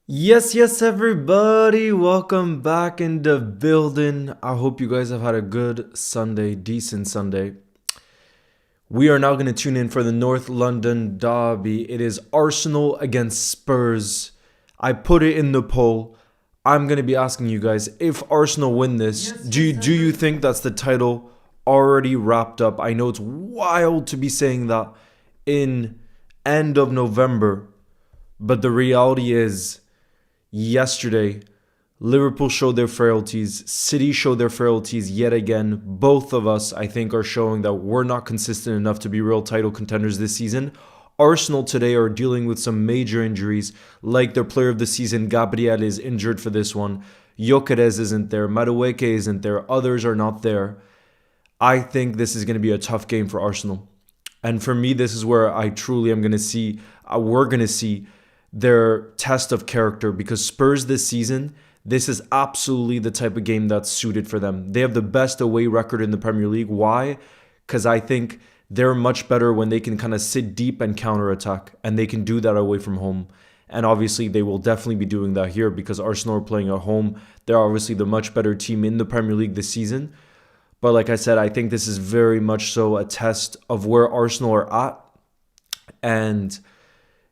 Yes, everybody. Welcome back in the building. I hope you guys have had a good Sunday, decent Sunday. We are now going to tune in for the North London derby. It is Arsenal against Spurs. I put it in the poll. I'm going to be asking you guys, if Arsenal win this, do you think that's the title already wrapped up? I know it's wild to be saying that in end of November, but the reality is yesterday, Liverpool showed their frailties. City showed their frailties yet again. Both of us, I think, are showing that we're not consistent enough to be real title contenders this season. Arsenal today are dealing with some major injuries, like their player of the season, Gabriel, is injured for this one. Gyökeres isn't there. Madueke isn't there. Others are not there. I think this is going to be a tough game for Arsenal. And for me, this is where I truly am going to see, we're going to see their test of character, because Spurs this season, this is absolutely the type of game that's suited for them. They have the best away record in the Premier League. Why? Because I think they're much better when they can kind of sit deep and counterattack, and they can do that away from home. And obviously, they will definitely be doing that here because Arsenal are playing at home. They're obviously the much better team in the Premier League this season. But like I said, I think this is very much so a test of where Arsenal are at, and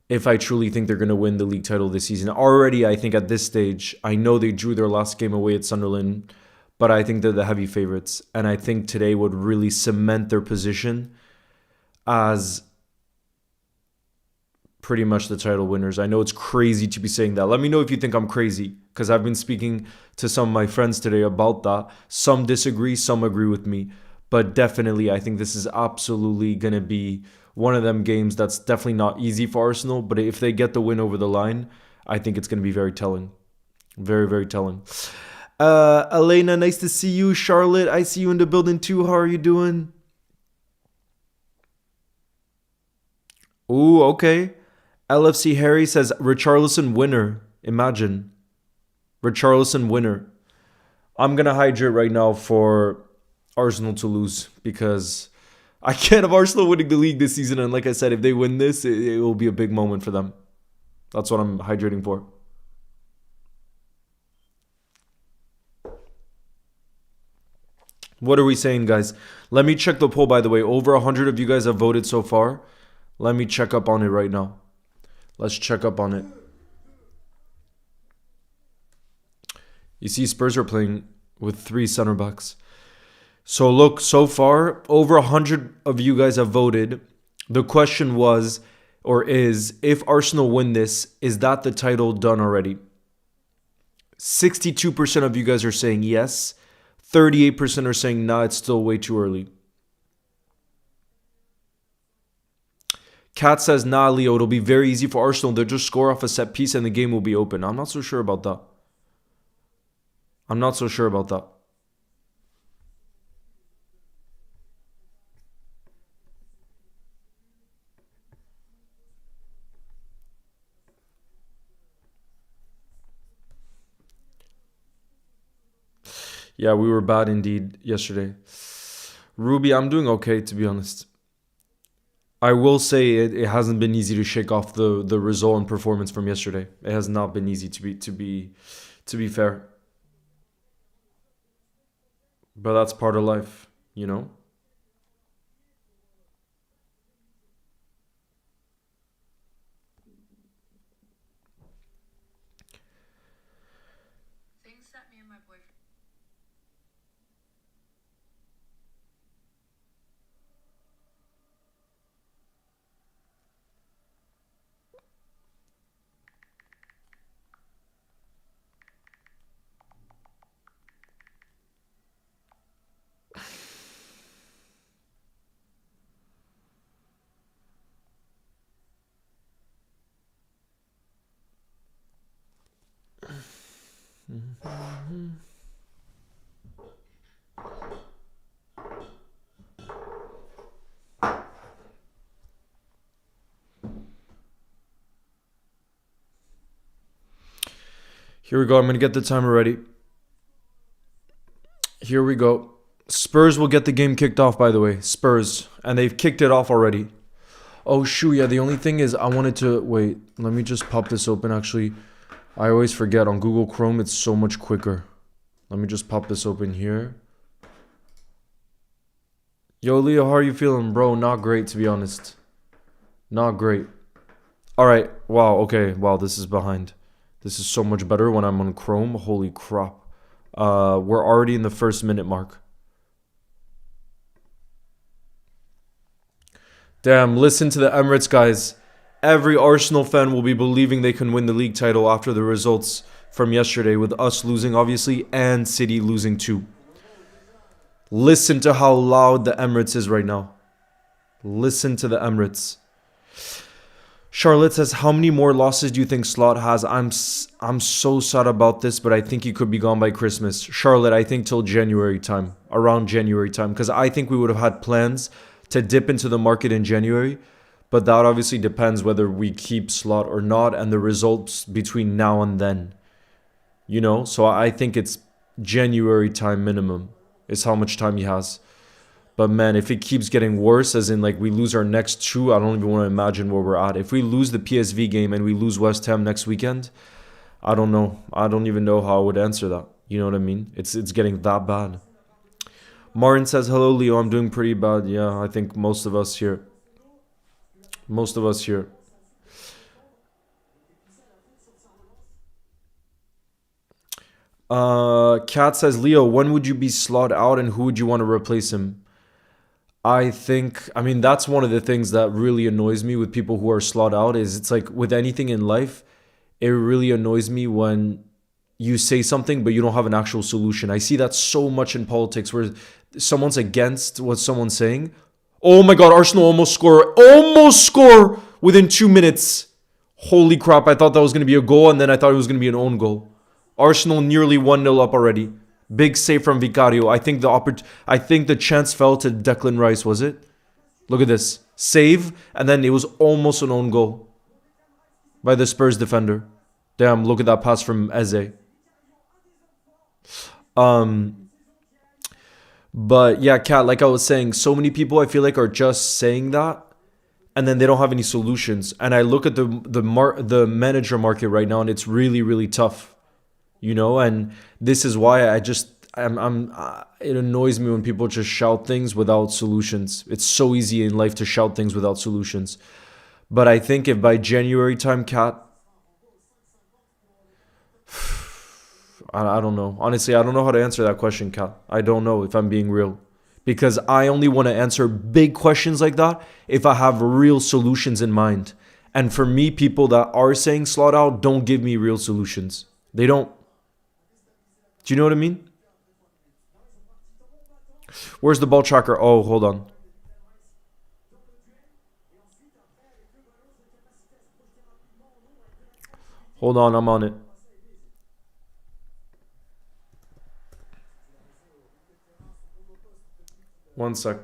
if I truly think they're going to win the league title this season. Already, I think at this stage, I know they drew their last game away at Sunderland, but I think they're the heavy favorites. And I think today would really cement their position as pretty much the title winners. I know it's crazy to be saying that. Let me know if you think I'm crazy, because I've been speaking to some of my friends today about that. Some disagree, some agree with me. But definitely, I think this is absolutely going to be one of them games that's definitely not easy for Arsenal. But if they get the win over the line, I think it's going to be very telling. Very, very telling. Elena, nice to see you. Charlotte, I see you in the building too. How are you doing? Ooh, okay. LFC Harry says Richarlison winner. Imagine. Richarlison winner. I'm going to hydrate right now for Arsenal to lose, because I can't have Arsenal winning the league this season. And like I said, if they win this, it will be a big moment for them. That's what I'm hydrating for. What are we saying, guys? Let me check the poll, by the way. Over 100 of you guys have voted so far. Let me check up on it right now. Let's check up on it. You see, Spurs are playing with 3 center backs. So look, so far, over 100 of you guys have voted. The question was, or is, if Arsenal win this, is that the title done already? 62% of you guys are saying yes. 38% are saying, nah, it's still way too early. Kat says, nah, Leo, it'll be very easy for Arsenal. They'll just score off a set piece and the game will be open. I'm not so sure about that. I'm not so sure about that. Yeah, we were bad indeed yesterday. Ruby, I'm doing okay, to be honest. I will say it hasn't been easy to shake off the result and performance from yesterday. It has not been easy to be fair. But that's part of life, you know? Here we go. I'm going to get the timer ready. Here we go. Spurs will get the game kicked off, by the way. Spurs. And they've kicked it off already. Oh, shoot. Yeah, the only thing is I wanted to... Wait, let me just pop this open, actually. I always forget on Google Chrome it's so much quicker. Let me just pop this open here. Yo, Leo, how are you feeling, bro? Not great, to be honest. Not great. All right. Wow. Okay. Wow. This is behind. This is so much better when I'm on Chrome. Holy crap. We're already in the first minute mark. Damn. Listen to the Emirates, guys. Every Arsenal fan will be believing they can win the league title after the results from yesterday, with us losing, obviously, and City losing too. Listen to how loud the Emirates is right now. Listen to the Emirates. Charlotte says, how many more losses do you think Slot has? I'm so sad about this, but I think he could be gone by Christmas. Charlotte, I think till January time, around January time, because I think we would have had plans to dip into the market in January, but that obviously depends whether we keep Slot or not and the results between now and then. You know, so I think it's January time minimum is how much time he has. But man, if it keeps getting worse, as in like we lose our next two, I don't even want to imagine where we're at. If we lose the PSV game and we lose West Ham next weekend, I don't know. I don't even know how I would answer that. You know what I mean? It's getting that bad. Martin says, hello, Leo. I'm doing pretty bad. Yeah, I think most of us here. Most of us here. Kat says, Leo, when would you be slot out and who would you want to replace him? I mean, that's one of the things that really annoys me with people who are slot out is it's like with anything in life, it really annoys me when you say something, but you don't have an actual solution. I see that so much in politics where someone's against what someone's saying. Oh my God, Arsenal almost score within 2 minutes. Holy crap, I thought that was going to be a goal and then I thought it was going to be an own goal. Arsenal nearly 1-0 up already. Big save from Vicario. I think the chance fell to Declan Rice, was it? Look at this. Save, and then it was almost an own goal by the Spurs defender. Damn, look at that pass from Eze. But yeah, Kat, like I was saying, so many people I feel like are just saying that and then they don't have any solutions. And I look at the manager market right now and it's really, really tough. You know, and this is why it annoys me when people just shout things without solutions. It's so easy in life to shout things without solutions. But I think if by January time, Kat, I don't know. Honestly, I don't know how to answer that question, Kat. I don't know if I'm being real. Because I only want to answer big questions like that if I have real solutions in mind. And for me, people that are saying slot out don't give me real solutions. They don't. Do you know what I mean? Where's the ball tracker? Oh, hold on. Hold on, I'm on it. One sec.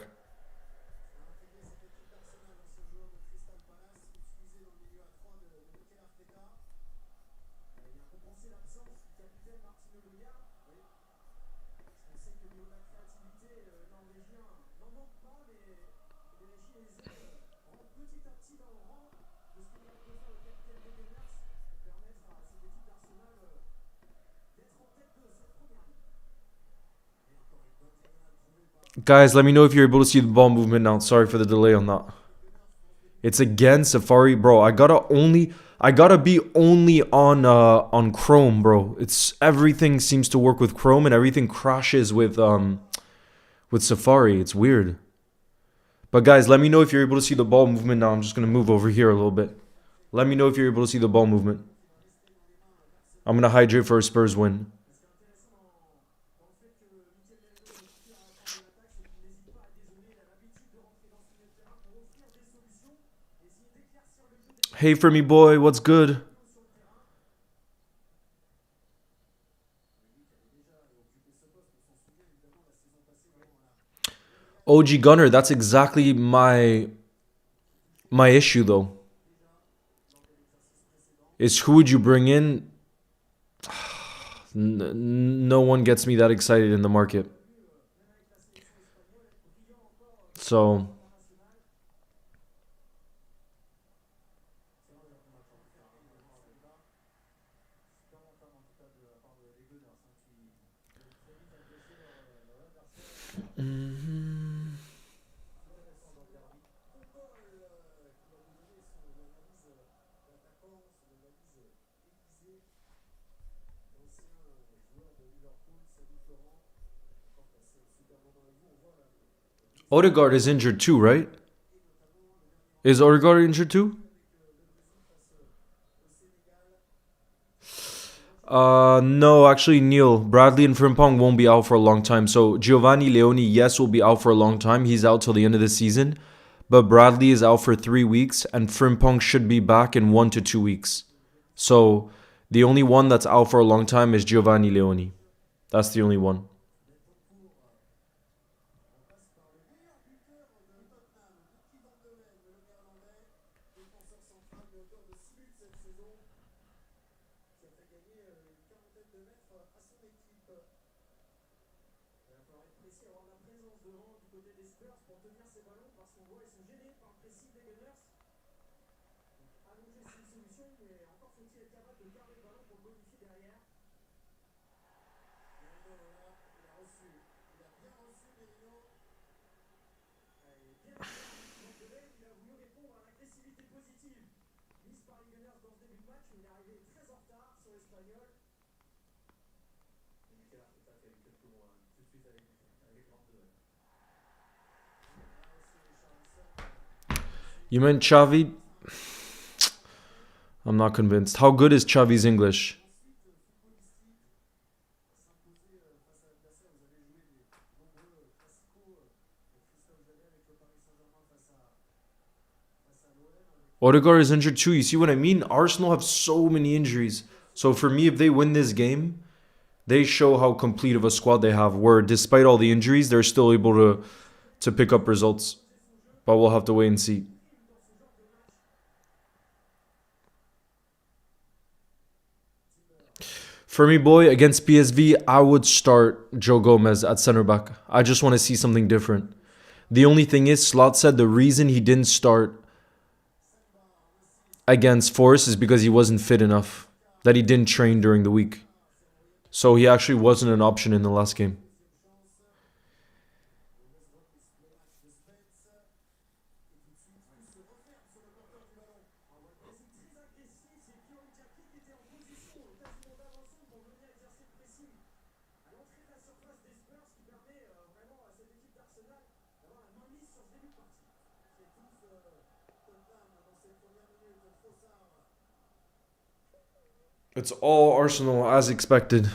Guys, let me know if you're able to see the ball movement now. Sorry for the delay on that. It's again Safari, bro. I gotta be only on Chrome, bro. It's everything seems to work with Chrome and everything crashes with Safari. It's weird. But guys, let me know if you're able to see the ball movement now. I'm just gonna move over here a little bit. Let me know if you're able to see the ball movement. I'm gonna hydrate for a Spurs win. Hey, for me boy, what's good? OG Gunner, that's exactly my issue though. Is who would you bring in? No one gets me that excited in the market. So Odegaard is injured too, right? Is Odegaard injured too? No, actually, Neil, Bradley and Frimpong won't be out for a long time. So Giovanni Leoni, yes, will be out for a long time. He's out till the end of the season. But Bradley is out for 3 weeks, and Frimpong should be back in 1 to 2 weeks. So the only one that's out for a long time is Giovanni Leoni. That's the only one. You meant Xavi? I'm not convinced. How good is Xavi's English? Odegaard is injured too. You see what I mean? Arsenal have so many injuries. So for me, if they win this game, they show how complete of a squad they have. Where despite all the injuries, they're still able to pick up results. But we'll have to wait and see. For me, boy, against PSV, I would start Joe Gomez at center back. I just want to see something different. The only thing is, Slot said the reason he didn't start against Forest is because he wasn't fit enough, that he didn't train during the week. So he actually wasn't an option in the last game. It's all Arsenal as expected.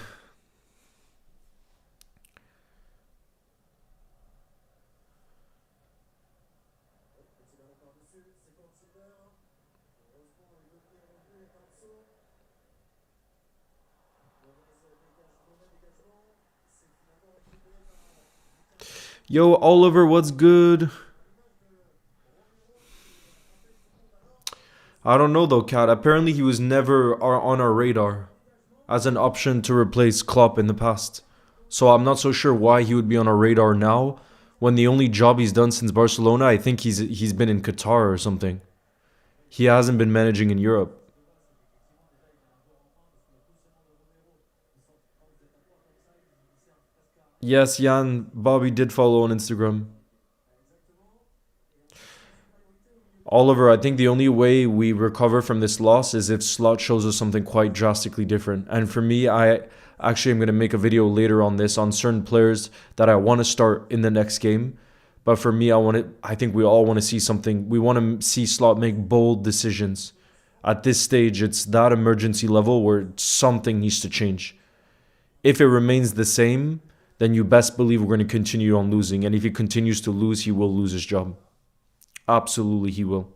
Yo, Oliver, what's good? I don't know though, Cat. Apparently, he was never on our radar as an option to replace Klopp in the past. So I'm not so sure why he would be on our radar now when the only job he's done since Barcelona, I think he's been in Qatar or something. He hasn't been managing in Europe. Yes, Jan, Bobby did follow on Instagram. Oliver, I think the only way we recover from this loss is if Slot shows us something quite drastically different. And for me, I actually am going to make a video later on this on certain players that I want to start in the next game. But for me, I think we all want to see something. We want to see Slot make bold decisions. At this stage, it's that emergency level where something needs to change. If it remains the same, then you best believe we're going to continue on losing. And if he continues to lose, he will lose his job. Absolutely, he will.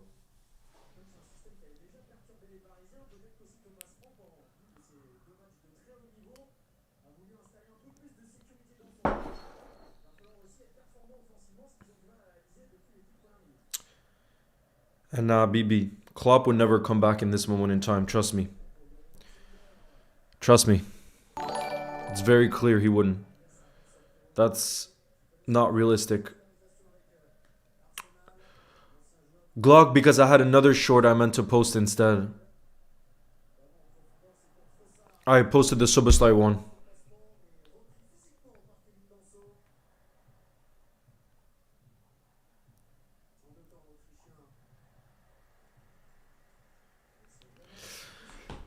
And BB, Klopp would never come back in this moment in time. Trust me. Trust me. It's very clear he wouldn't. That's not realistic. Glock, because I had another short I meant to post instead. I posted the Soboslai one.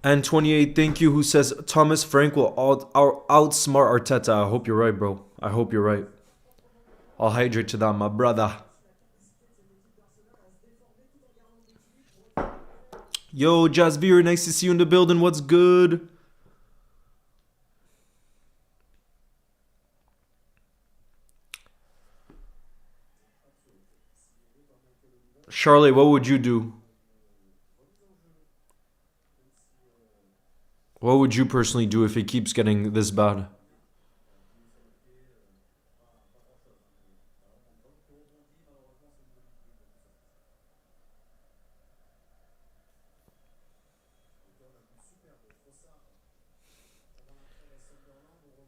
And 28, thank you, who says Thomas Frank will outsmart Arteta. I hope you're right, bro. I hope you're right. I'll hydrate to that, my brother. Yo, Jasvir, nice to see you in the building. What's good? Charlotte, what would you do? What would you personally do if it keeps getting this bad?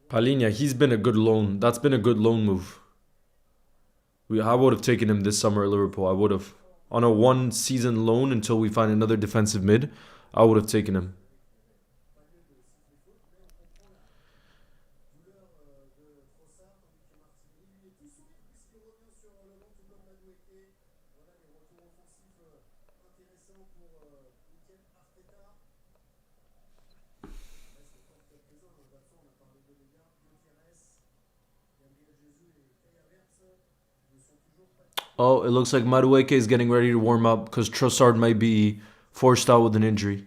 Palinha, he's been a good loan. That's been a good loan move. I would have taken him this summer at Liverpool. I would have. On a one season loan until we find another defensive mid, I would have taken him. Oh, it looks like Madueke is getting ready to warm up because Trossard might be forced out with an injury.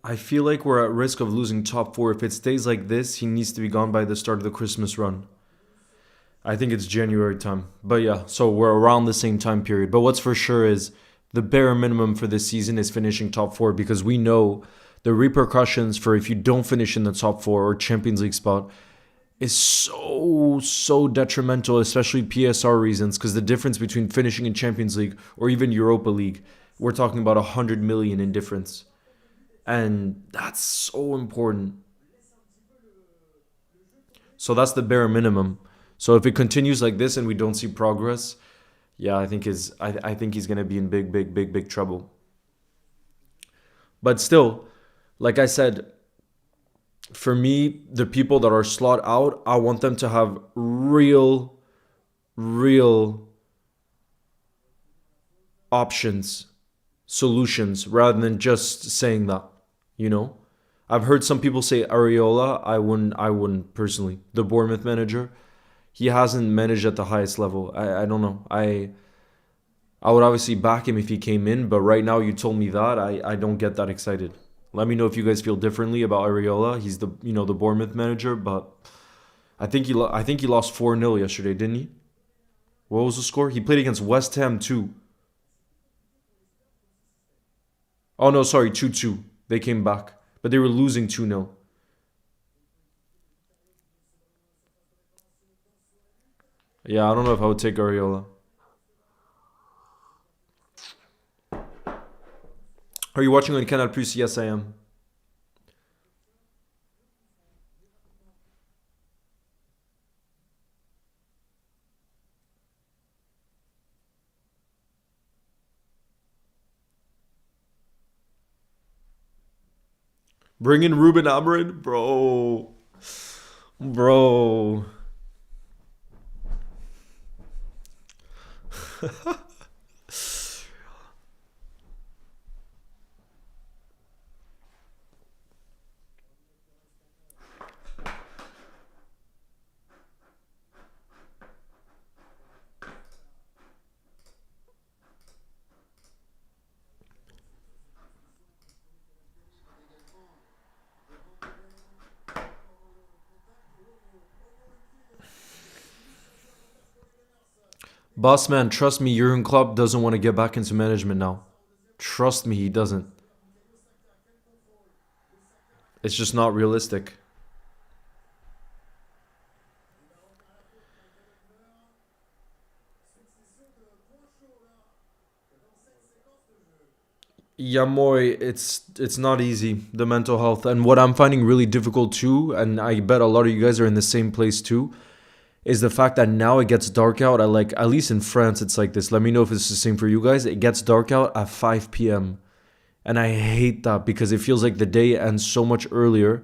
I feel like we're at risk of losing top four. If it stays like this, he needs to be gone by the start of the Christmas run. I think it's January time. But yeah, so we're around the same time period. But what's for sure is the bare minimum for this season is finishing top four because we know the repercussions for if you don't finish in the top four or Champions League spot is so detrimental, especially PSR reasons, because the difference between finishing in Champions League or even Europa League, we're talking about 100 million in difference. And that's so important. So that's the bare minimum. So if it continues like this and we don't see progress, yeah, I think he's gonna be in big trouble. But still, like I said, for me, the people that are slot out, I want them to have real options, solutions, rather than just saying that. You know, I've heard some people say Areola. I wouldn't personally. The Bournemouth manager, he hasn't managed at the highest level. I don't know. I would obviously back him if he came in, but right now you told me that I don't get that excited. Let me know if you guys feel differently about Areola. He's the Bournemouth manager, but I think he lost 4-0 yesterday, didn't he? What was the score? He played against West Ham too. Oh no, sorry, 2-2. They came back, but they were losing 2-0. Yeah, I don't know if I would take Areola. Are you watching on Canal Plus? Yes, I am. Bring in Ruben Amorim, bro. Bro. Boss man, trust me, Jurgen Klopp doesn't want to get back into management now. Trust me, he doesn't. It's just not realistic. Yeah, Moy, it's not easy, the mental health. And what I'm finding really difficult too, and I bet a lot of you guys are in the same place too, is the fact that now it gets dark out. I like, at least in France, it's like this. Let me know if it's the same for you guys. It gets dark out at 5 p.m. And I hate that because it feels like the day ends so much earlier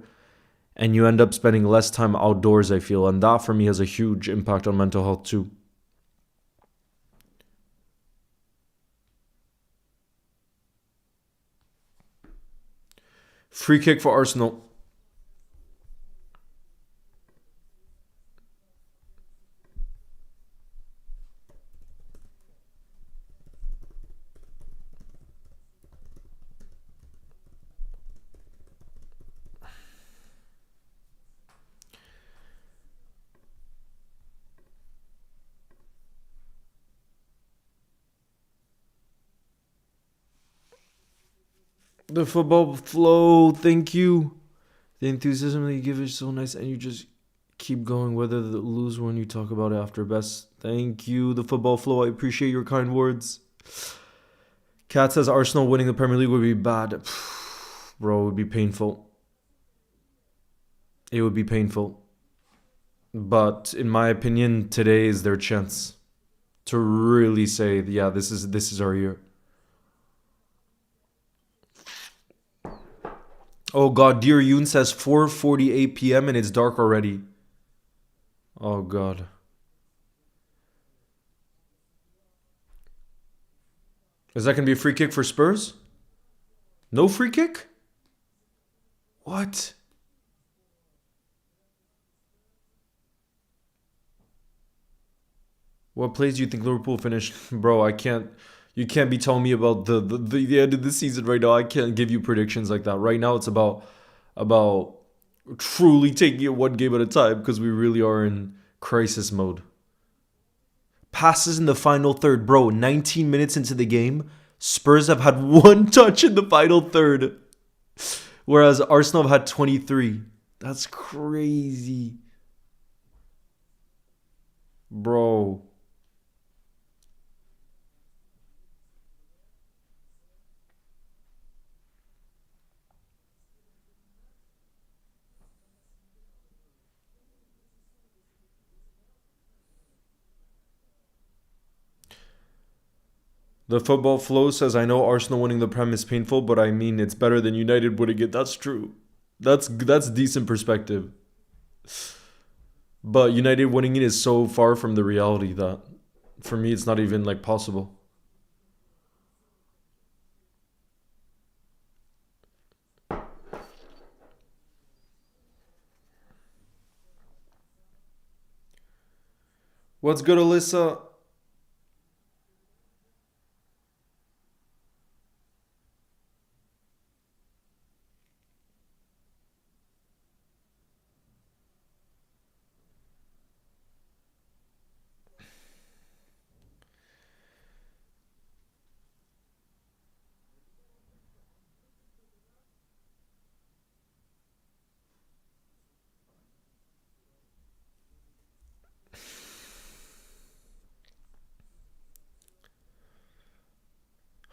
and you end up spending less time outdoors, I feel. And that for me has a huge impact on mental health too. Free kick for Arsenal. The football flow, thank you. The enthusiasm that you give is so nice, and you just keep going whether the lose when you talk about it after best. Thank you, the football flow. I appreciate your kind words. Kat says Arsenal winning the Premier League would be bad. Bro, it would be painful. It would be painful. But in my opinion, today is their chance to really say, yeah, this is our year. Oh god, Dear Yoon says 4:48 p.m. and it's dark already. Oh god. Is that gonna be a free kick for Spurs? No free kick? What? What plays do you think Liverpool finished? Bro, I can't. You can't be telling me about the end of the season right now. I can't give you predictions like that. Right now, it's about truly taking it one game at a time because we really are in crisis mode. Passes in the final third, bro. 19 minutes into the game, Spurs have had one touch in the final third, whereas Arsenal have had 23. That's crazy, bro. The football flow says, I know Arsenal winning the Prem is painful, but I mean it's better than United winning it. That's true. That's decent perspective. But United winning it is so far from the reality that for me it's not even like possible. What's good, Alyssa?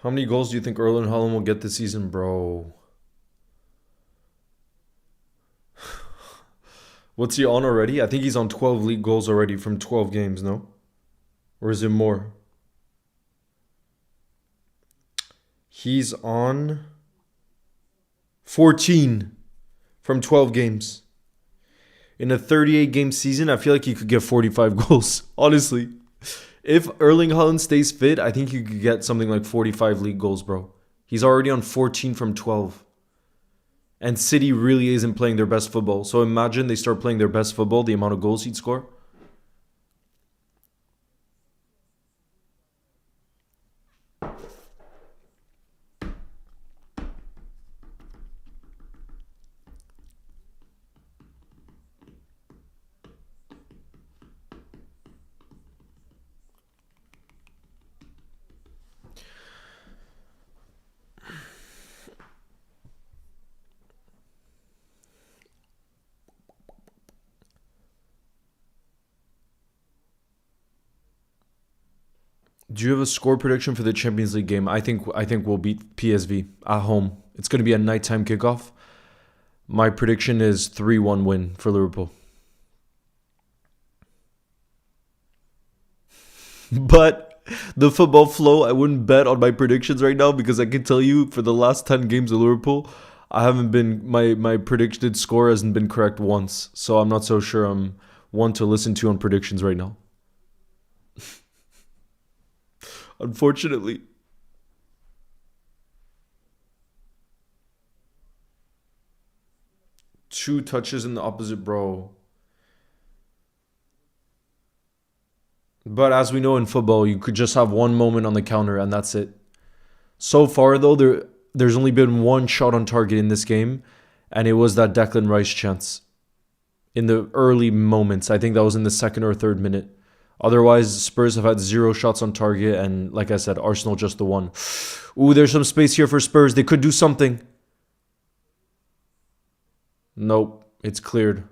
How many goals do you think Erling Haaland will get this season, bro? What's he on already? I think he's on 12 league goals already from 12 games, no? Or is it more? He's on 14. from 12 games. In a 38 game season, I feel like he could get 45 goals. Honestly. If Erling Haaland stays fit, I think he could get something like 45 league goals, bro. He's already on 14 from 12. And City really isn't playing their best football. So imagine they start playing their best football, the amount of goals he'd score. Do you have a score prediction for the Champions League game? I think we'll beat PSV at home. It's going to be a nighttime kickoff. My prediction is 3-1 win for Liverpool. But the football flow, I wouldn't bet on my predictions right now because I can tell you for the last 10 games of Liverpool, I haven't been my predicted score hasn't been correct once. So I'm not so sure I'm one to listen to on predictions right now. Unfortunately. 2 touches in the opposite, bro. But as we know in football, you could just have one moment on the counter and that's it. So far though, there's only been one shot on target in this game, and it was that Declan Rice chance in the early moments. I think that was in the second or third minute. Otherwise, Spurs have had 0 shots on target, and like I said, Arsenal just the one. Ooh, there's some space here for Spurs. They could do something. Nope, it's cleared.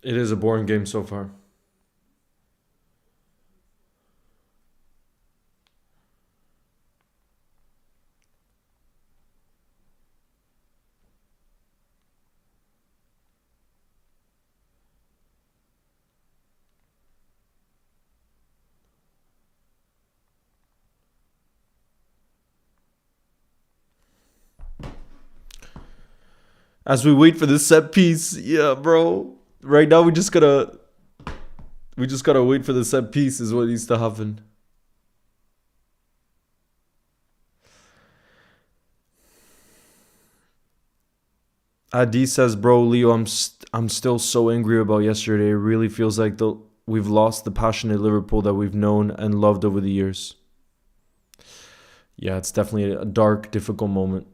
It is a boring game so far. As we wait for the set piece, yeah, bro. Right now we just gotta wait for the set piece is what needs to happen. Adi says, "Bro, Leo, I'm still so angry about yesterday. It really feels like we've lost the passionate Liverpool that we've known and loved over the years." Yeah, it's definitely a dark, difficult moment.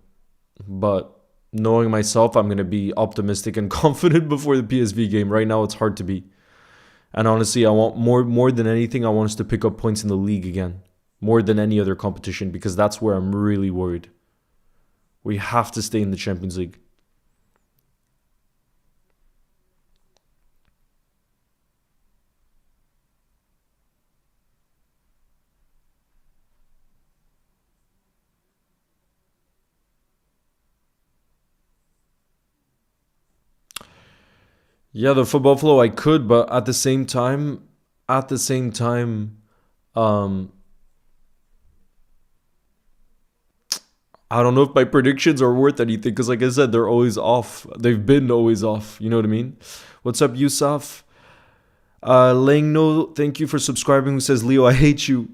But knowing myself, I'm gonna be optimistic and confident before the PSV game. Right now, it's hard to be. And honestly, I want more than anything. I want us to pick up points in the league again, more than any other competition, because that's where I'm really worried. We have to stay in the Champions League. Yeah, the football flow I could, but at the same time, um, I don't know if my predictions are worth anything because, like I said, they're always off. They've been always off. You know what I mean? What's up, Yusuf? Langno, thank you for subscribing. Who says, Leo, I hate you.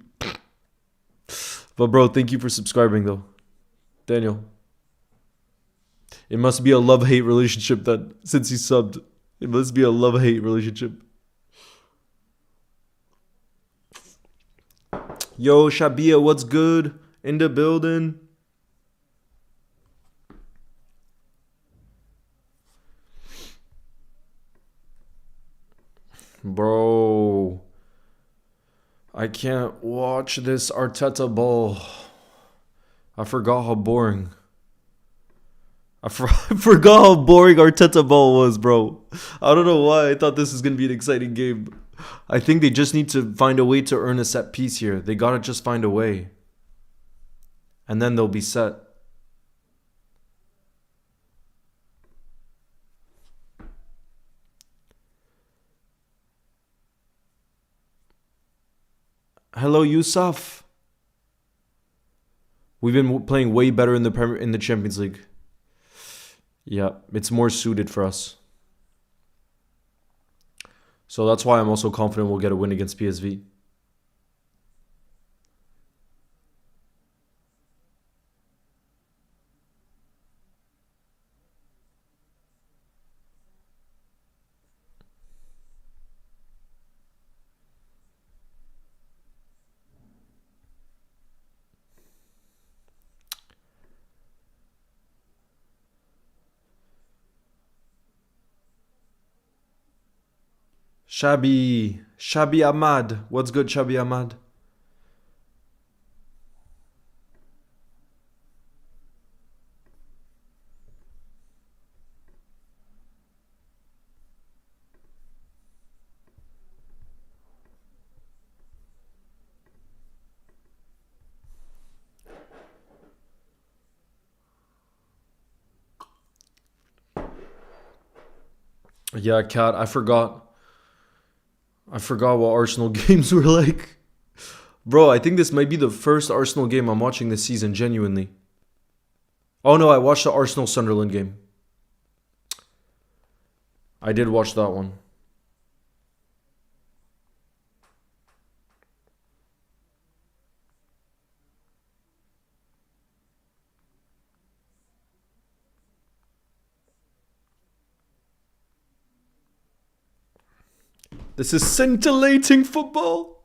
But, bro, thank you for subscribing, though. Daniel, it must be a love hate relationship that since he subbed. It must be a love hate relationship. Yo, Shabia, what's good? In the building. Bro, I can't watch this Arteta ball. I forgot how boring. I forgot how boring Arteta ball was, bro. I don't know why I thought this was going to be an exciting game. I think they just need to find a way to earn a set piece here. They got to just find a way. And then they'll be set. Hello, Yusuf. We've been playing way better in the Champions League. Yeah, it's more suited for us. So that's why I'm also confident we'll get a win against PSV. Shabi Ahmad. What's good, Shabi Ahmad? Yeah, Kat, I forgot. I forgot what Arsenal games were like. Bro, I think this might be the first Arsenal game I'm watching this season, genuinely. Oh no, I watched the Arsenal Sunderland game. I did watch that one. This is scintillating football.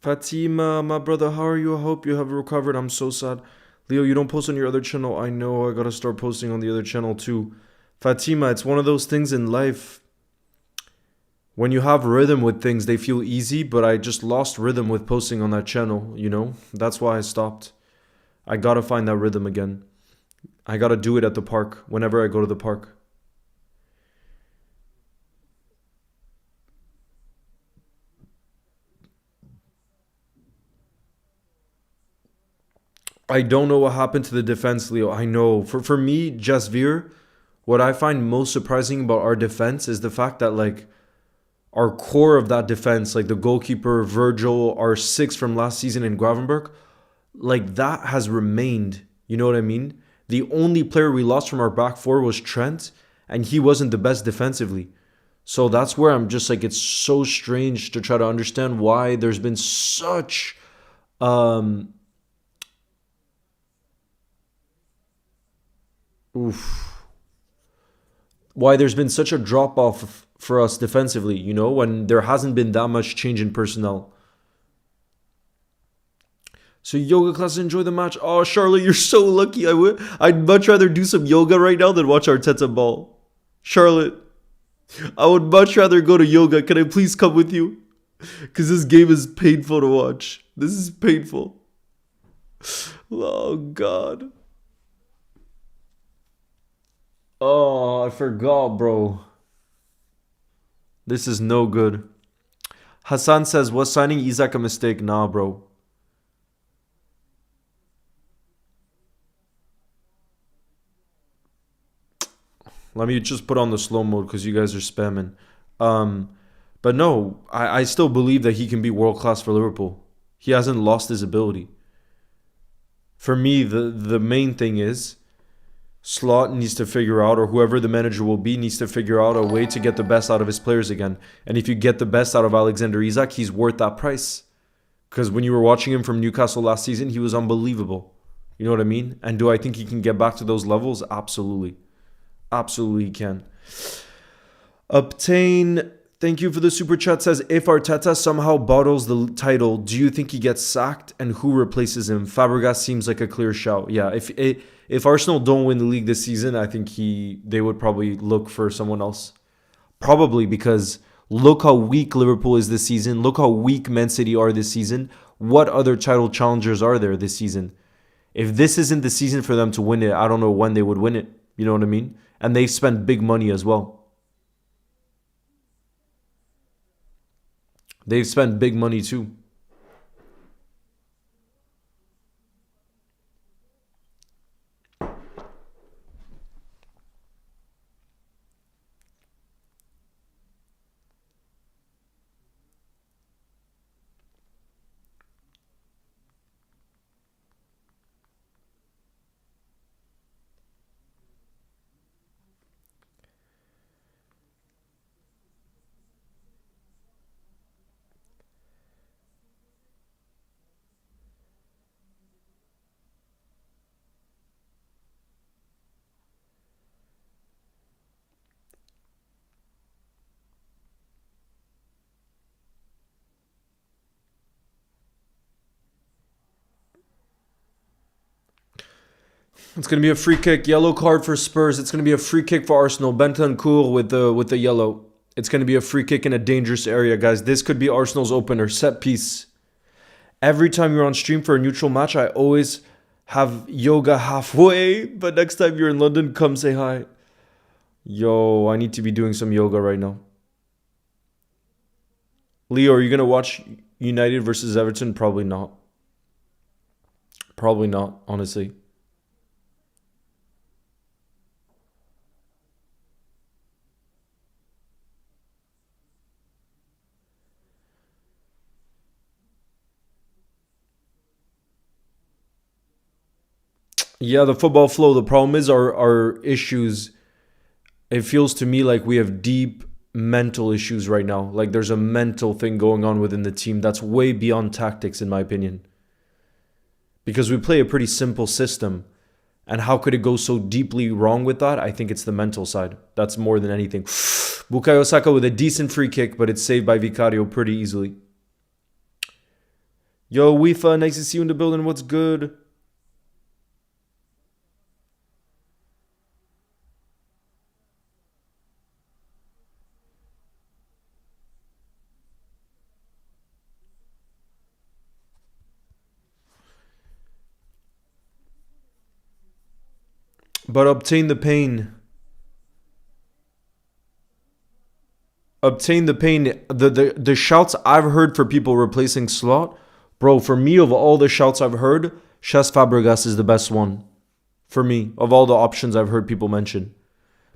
Fatima, my brother, how are you? I hope you have recovered. I'm so sad. Leo, you don't post on your other channel. I know. I gotta start posting on the other channel too. Fatima, it's one of those things in life. When you have rhythm with things, they feel easy, but I just lost rhythm with posting on that channel, you know? That's why I stopped. I gotta find that rhythm again. I gotta do it at the park, whenever I go to the park. I don't know what happened to the defense, Leo. I know. For me, Jasvir, what I find most surprising about our defense is the fact that, like, our core of that defense, like the goalkeeper, Virgil, our six from last season in Gravenberg, like that has remained. You know what I mean? The only player we lost from our back four was Trent, and he wasn't the best defensively. So that's where I'm just like, it's so strange to try to understand why there's been such um oof, why there's been such a drop off for us defensively, you know, when there hasn't been that much change in personnel. So yoga class, enjoy the match. Oh, Charlotte, you're so lucky. I'd much rather do some yoga right now than watch Arteta ball. Charlotte, I would much rather go to yoga. Can I please come with you? Because this game is painful to watch. This is painful. Oh, God. Oh, I forgot, bro. This is no good. Hassan says, was signing Isaac a mistake? Nah, bro. Let me just put on the slow mode because you guys are spamming. But no, I still believe that he can be world class for Liverpool. He hasn't lost his ability. For me, the main thing is Slot needs to figure out, or whoever the manager will be, needs to figure out a way to get the best out of his players again. And if you get the best out of Alexander Isak, he's worth that price. Because when you were watching him from Newcastle last season, he was unbelievable. You know what I mean? And do I think he can get back to those levels? Absolutely. Absolutely he can. Obtain, Thank you for the super chat. Says, if Arteta somehow bottles the title, do you think he gets sacked and who replaces him? Fabregas seems like a clear shout. Yeah, if Arsenal don't win the league this season, I think they would probably look for someone else. Probably because look how weak Liverpool is this season. Look how weak Man City are this season. What other title challengers are there this season? If this isn't the season for them to win it, I don't know when they would win it. You know what I mean? And they've spent big money as well. They've spent big money too. It's going to be a free kick. Yellow card for Spurs. It's going to be a free kick for Arsenal. Bentancur with the yellow. It's going to be a free kick in a dangerous area, guys. This could be Arsenal's opener. Set piece. Every time you're on stream for a neutral match, I always have yoga halfway. But next time you're in London, come say hi. Yo, I need to be doing some yoga right now. Leo, are you going to watch United versus Everton? Probably not. Probably not, honestly. Yeah, the football flow. The problem is our issues. It feels to me like we have deep mental issues right now. Like there's a mental thing going on within the team that's way beyond tactics, in my opinion. Because we play a pretty simple system. And how could it go so deeply wrong with that? I think it's the mental side. That's more than anything. Bukayo Saka with a decent free kick, but it's saved by Vicario pretty easily. Yo, Wifa, nice to see you in the building. What's good? But obtain the pain. Obtain the pain. The shouts I've heard for people replacing Slot, bro, for me, of all the shouts I've heard, Cesc Fabregas is the best one. For me, of all the options I've heard people mention.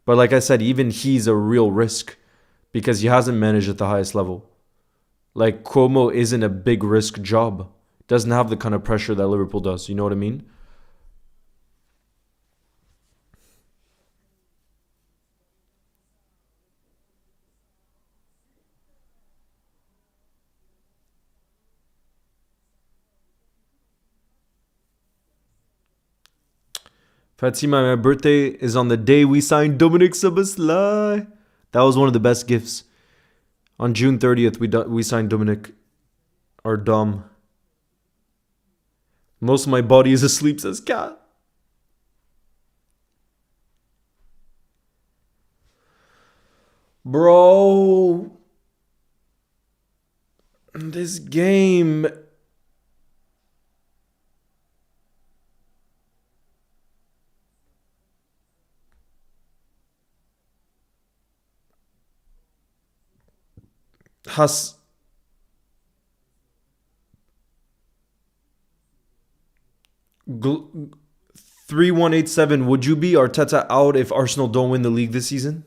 But like I said, even he's a real risk because he hasn't managed at the highest level. Like Cuomo isn't a big risk job. Doesn't have the kind of pressure that Liverpool does. You know what I mean? Fatima, my birthday is on the day we signed Dominic Szoboszlai. That was one of the best gifts. On June 30th, we signed Dominic, or Dom. Most of my body is asleep, says Cat. Bro, this game... has 3187. Would you be Arteta out if Arsenal don't win the league this season?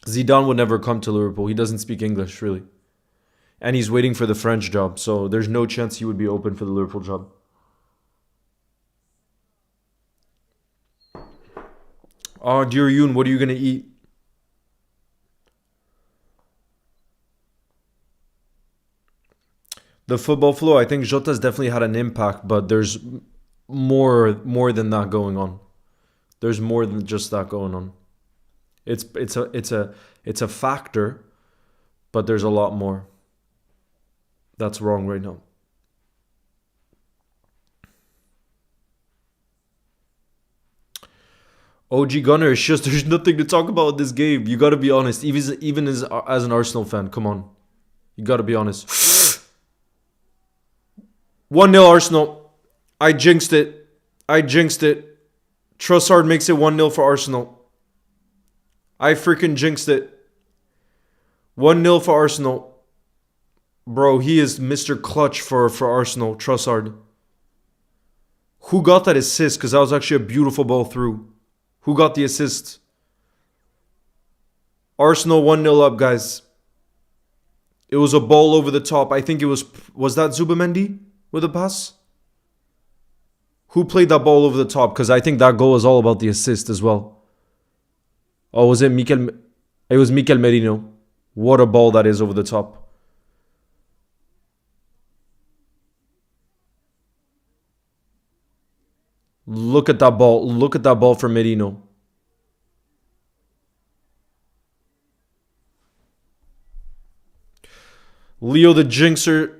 Zidane would never come to Liverpool. He doesn't speak English, really. And he's waiting for the French job, so there's no chance he would be open for the Liverpool job. Oh, dear Yoon, what are you going to eat? The football flow, I think Jota's definitely had an impact, but there's more than that going on. There's more than just that going on. It's a factor, but there's a lot more that's wrong right now. OG Gunner, it's just there's nothing to talk about in this game. You got to be honest. Even as an Arsenal fan, come on, you got to be honest. 1-0 Arsenal. I jinxed it. Trossard makes it 1-0 for Arsenal. I freaking jinxed it. 1-0 for Arsenal. Bro, he is Mr. Clutch for Arsenal. Trossard. Who got that assist? Because that was actually a beautiful ball through. Who got the assist? Arsenal 1-0 up, guys. It was a ball over the top. I think it was that Zubamendi with a pass? Who played that ball over the top? Because I think that goal is all about the assist as well. Oh, was it Mikel? It was Mikel Merino. What a ball that is over the top. Look at that ball. Look at that ball for Merino. Leo the Jinxer.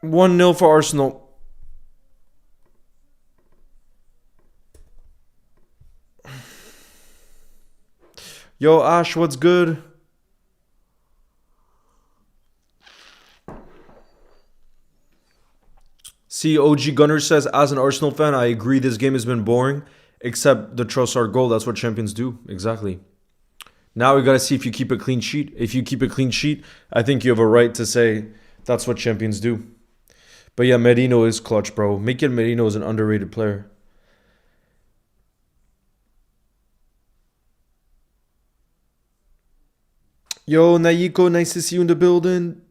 One 0 for Arsenal. Yo, Ash, what's good? See, OG Gunner says, as an Arsenal fan, I agree this game has been boring, except the Trossard goal. That's what champions do. Exactly. Now we got to see if you keep a clean sheet. If you keep a clean sheet, I think you have a right to say that's what champions do. But yeah, Merino is clutch, bro. Mikel Merino is an underrated player. Yo, Naiko, nice to see you in the building.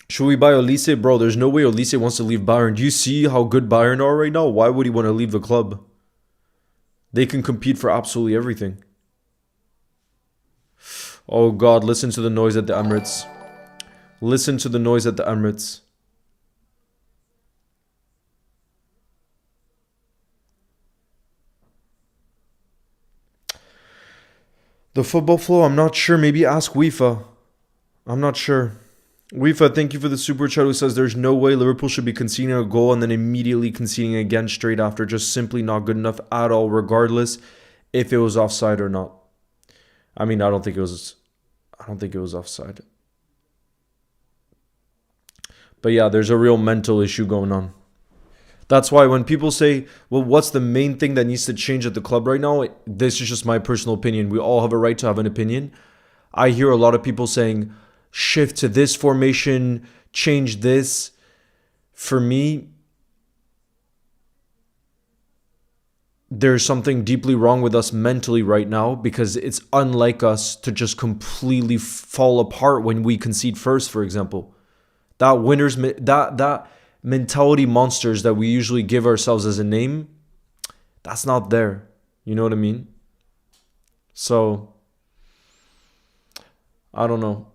Should we buy Olise? Bro, there's no way Olise wants to leave Bayern. Do you see how good Bayern are right now? Why would he want to leave the club? They can compete for absolutely everything. Oh God, listen to the noise at the Emirates. Listen to the noise at the Emirates. The football flow, I'm not sure. Maybe ask UEFA. I'm not sure. UEFA, thank you for the super chat who says there's no way Liverpool should be conceding a goal and then immediately conceding again straight after. Just simply not good enough at all, regardless if it was offside or not. I mean, I don't think it was offside. But yeah, there's a real mental issue going on. That's why when people say, well, what's the main thing that needs to change at the club right now? This is just my personal opinion. We all have a right to have an opinion. I hear a lot of people saying, shift to this formation, change this. For me, there's something deeply wrong with us mentally right now because it's unlike us to just completely fall apart when we concede first, for example. That mentality monsters that we usually give ourselves as a name, that's not there. You know what I mean? So, I don't know.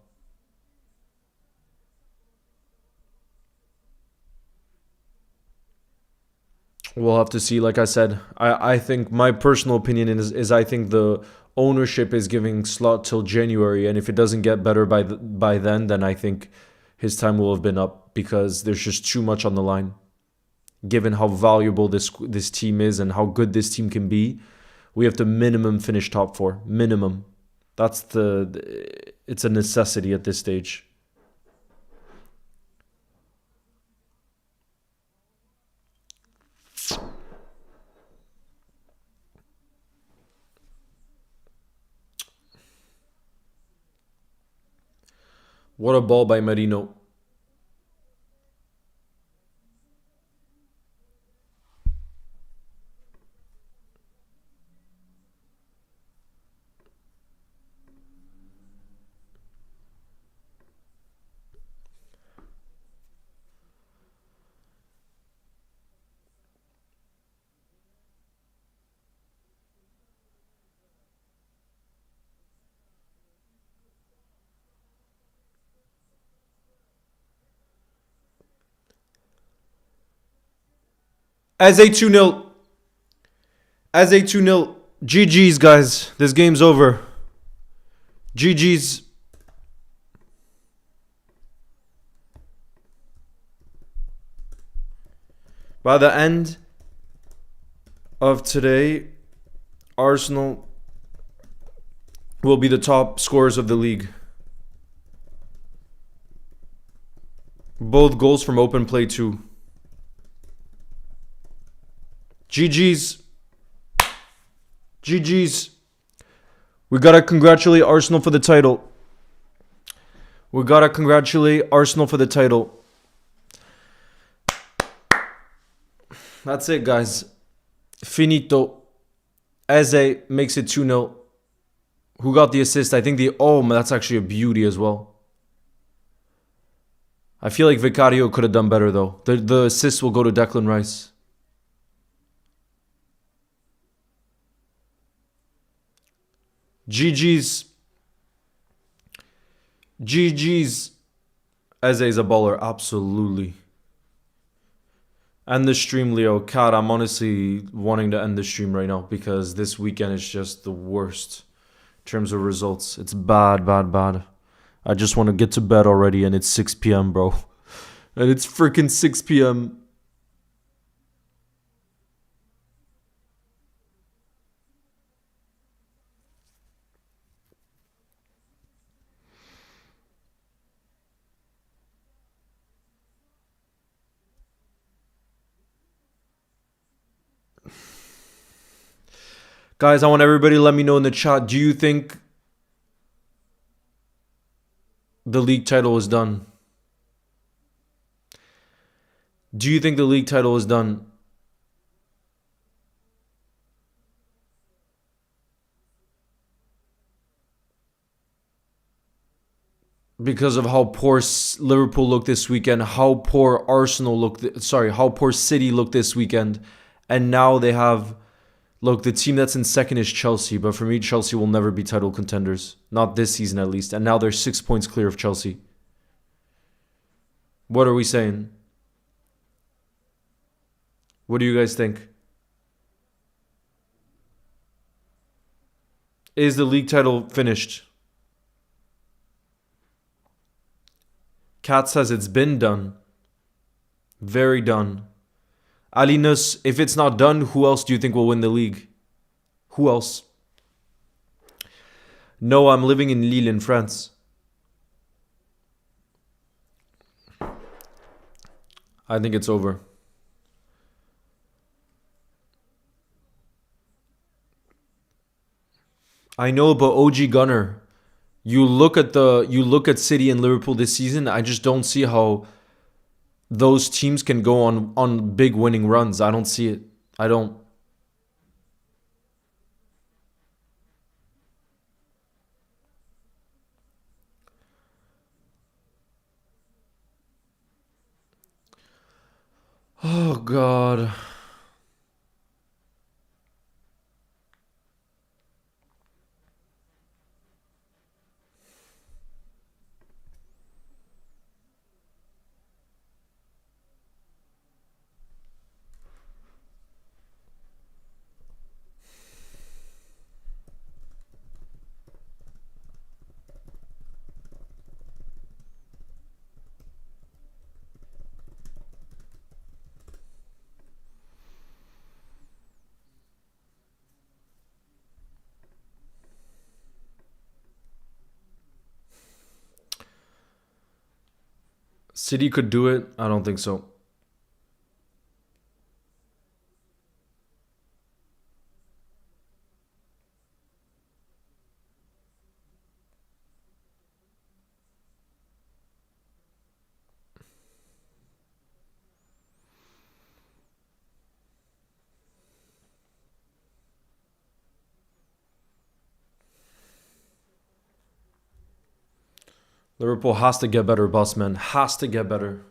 We'll have to see. Like I said, I think my personal opinion is I think the ownership is giving Slot till January, and if it doesn't get better by then I think his time will have been up because there's just too much on the line. Given how valuable this team is and how good this team can be, we have to minimum finish top 4. Minimum. It's a necessity at this stage. What a ball by Merino. As a 2 0. As a 2 0. GG's, guys. This game's over. GG's. By the end of today, Arsenal will be the top scorers of the league. Both goals from open play too. GG's. GG's. We gotta congratulate Arsenal for the title. We gotta congratulate Arsenal for the title. That's it, guys. Finito. Eze makes it 2-0. Who got the assist? I think that's actually a beauty as well. I feel like Vicario could have done better though. The assist will go to Declan Rice. GG's. GG's. Eze is a baller, absolutely. End the stream, Leo. God, I'm honestly wanting to end the stream right now because this weekend is just the worst in terms of results. It's bad, bad, bad. I just want to get to bed already and it's 6 p.m., bro. And it's freaking 6 p.m. Guys, I want everybody to let me know in the chat. Do you think the league title is done? Do you think the league title is done? Because of how poor Liverpool looked this weekend, how poor how poor City looked this weekend, and now they have. Look, the team that's in second is Chelsea, but for me, Chelsea will never be title contenders. Not this season, at least. And now they're 6 points clear of Chelsea. What are we saying? What do you guys think? Is the league title finished? Kat says it's been done. Very done. Alinus, if it's not done, who else do you think will win the league? Who else? No, I'm living in Lille in France. I think it's over. I know, but OG Gunner, you look at City and Liverpool this season, I just don't see how those teams can go on big winning runs. I don't see it. I don't. Oh, God. City could do it. I don't think so. Liverpool has to get better, boss man. Has to get better.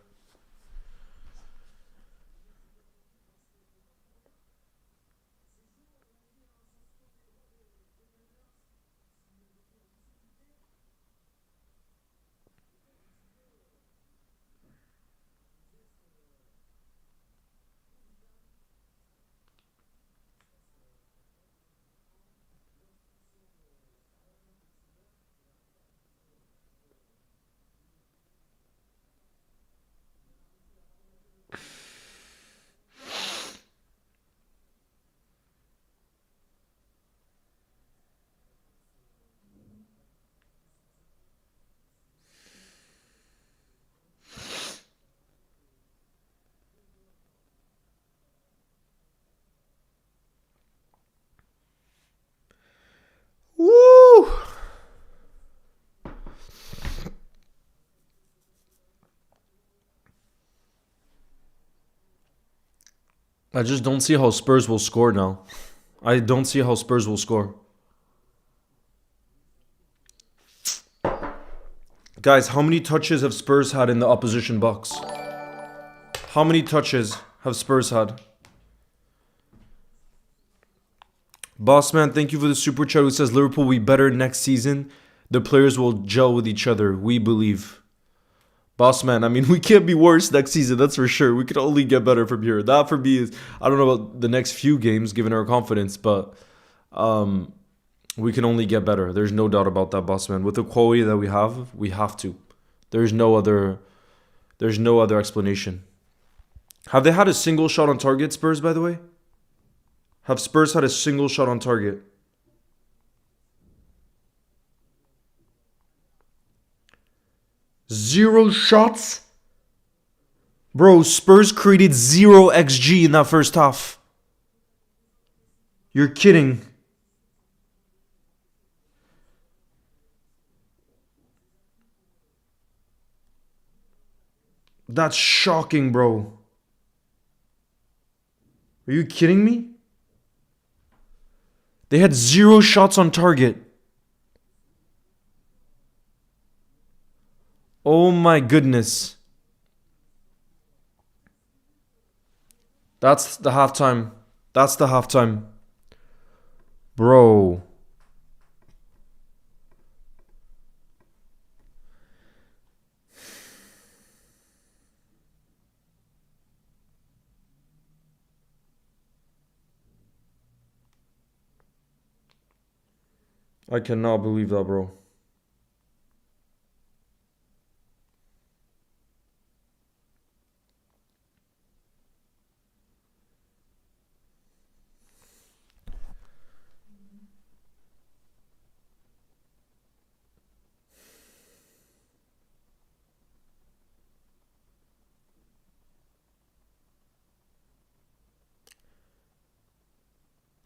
I just don't see how Spurs will score now. I don't see how Spurs will score. Guys, how many touches have Spurs had in the opposition box? How many touches have Spurs had? Bossman, thank you for the super chat who says Liverpool will be better next season. The players will gel with each other. We believe. Bossman, I mean, we can't be worse next season, that's for sure. We can only get better from here. That for me is, I don't know about the next few games given our confidence, but we can only get better. There's no doubt about that, Bossman. With the quality that we have to. There's no other explanation. Have they had a single shot on target, Spurs, by the way? Have Spurs had a single shot on target? Zero shots? Bro, Spurs created 0 XG in that first half. You're kidding. That's shocking, bro. Are you kidding me? They had 0 shots on target. Oh my goodness. That's the halftime. That's the halftime. Bro. I cannot believe that, bro.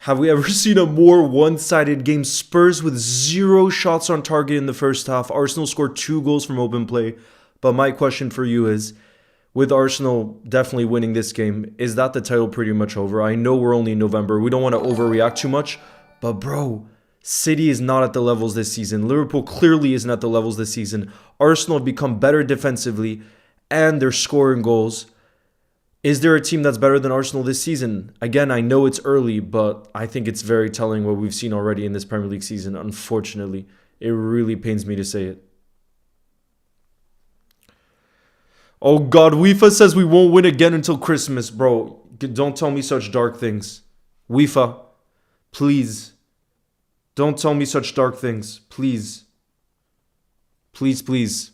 Have we ever seen a more one-sided game? Spurs with 0 shots on target in the first half. Arsenal scored 2 goals from open play. But my question for you is, with Arsenal definitely winning this game, is that the title pretty much over? I know we're only in November. We don't want to overreact too much. But bro, City is not at the levels this season. Liverpool clearly isn't at the levels this season. Arsenal have become better defensively and they're scoring goals. Is there a team that's better than Arsenal this season? Again, I know it's early, but I think it's very telling what we've seen already in this Premier League season, unfortunately. It really pains me to say it. Oh God, UEFA says we won't win again until Christmas, bro. Don't tell me such dark things. UEFA, please. Don't tell me such dark things. Please. Please, please.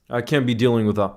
I can't be dealing with that.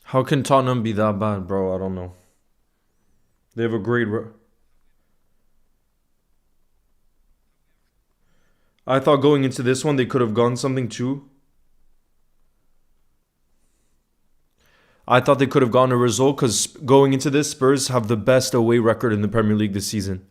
How can Tottenham be that bad, bro? I don't know. They have a I thought going into this one they could have gone something too. I thought they could have gotten a result because going into this, Spurs have the best away record in the Premier League this season.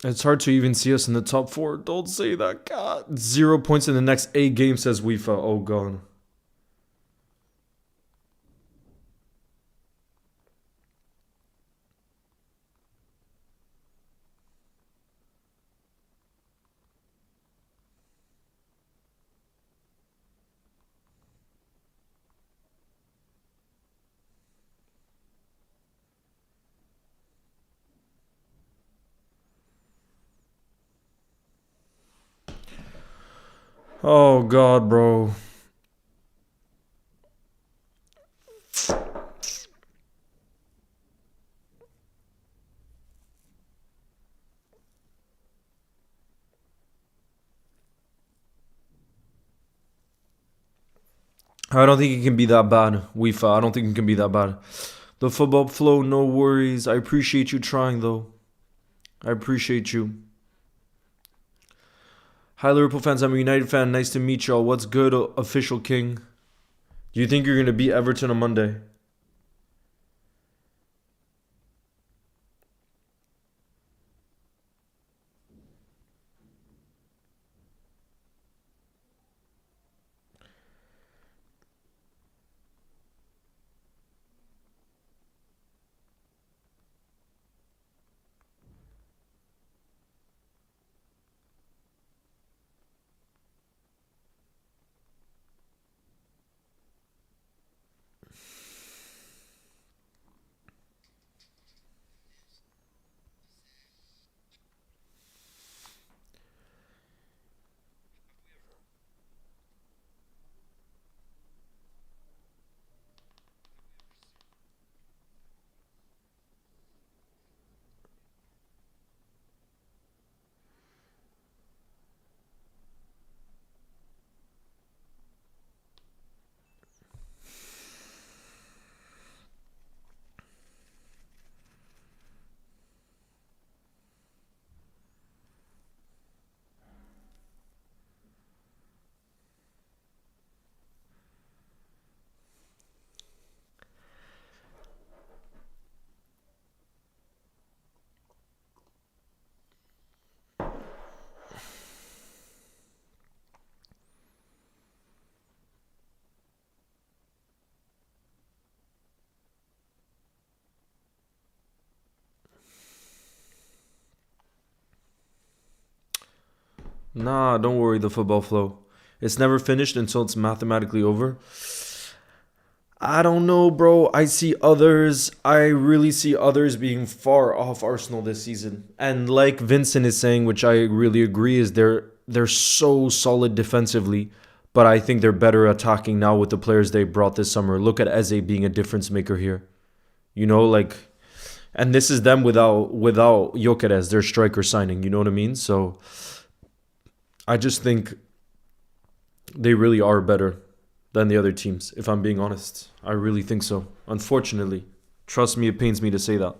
It's hard to even see us in the top four. Don't say that, God. 0 points in the next 8 games, says UEFA. Oh, God. Oh, God, bro. I don't think it can be that bad, UEFA. I don't think it can be that bad. The football flow, no worries. I appreciate you trying, though. I appreciate you. Hi, Liverpool fans. I'm a United fan. Nice to meet y'all. What's good, official king? Do you think you're going to beat Everton on Monday? Nah, don't worry, the football flow. It's never finished until it's mathematically over. I don't know, bro. I really see others being far off Arsenal this season. And like Vincent is saying, which I really agree, is they're so solid defensively, but I think they're better attacking now with the players they brought this summer. Look at Eze being a difference maker here. You know, like, and this is them without Gyökeres, their striker signing. You know what I mean? So I just think they really are better than the other teams, if I'm being honest. I really think so. Unfortunately. Trust me, it pains me to say that.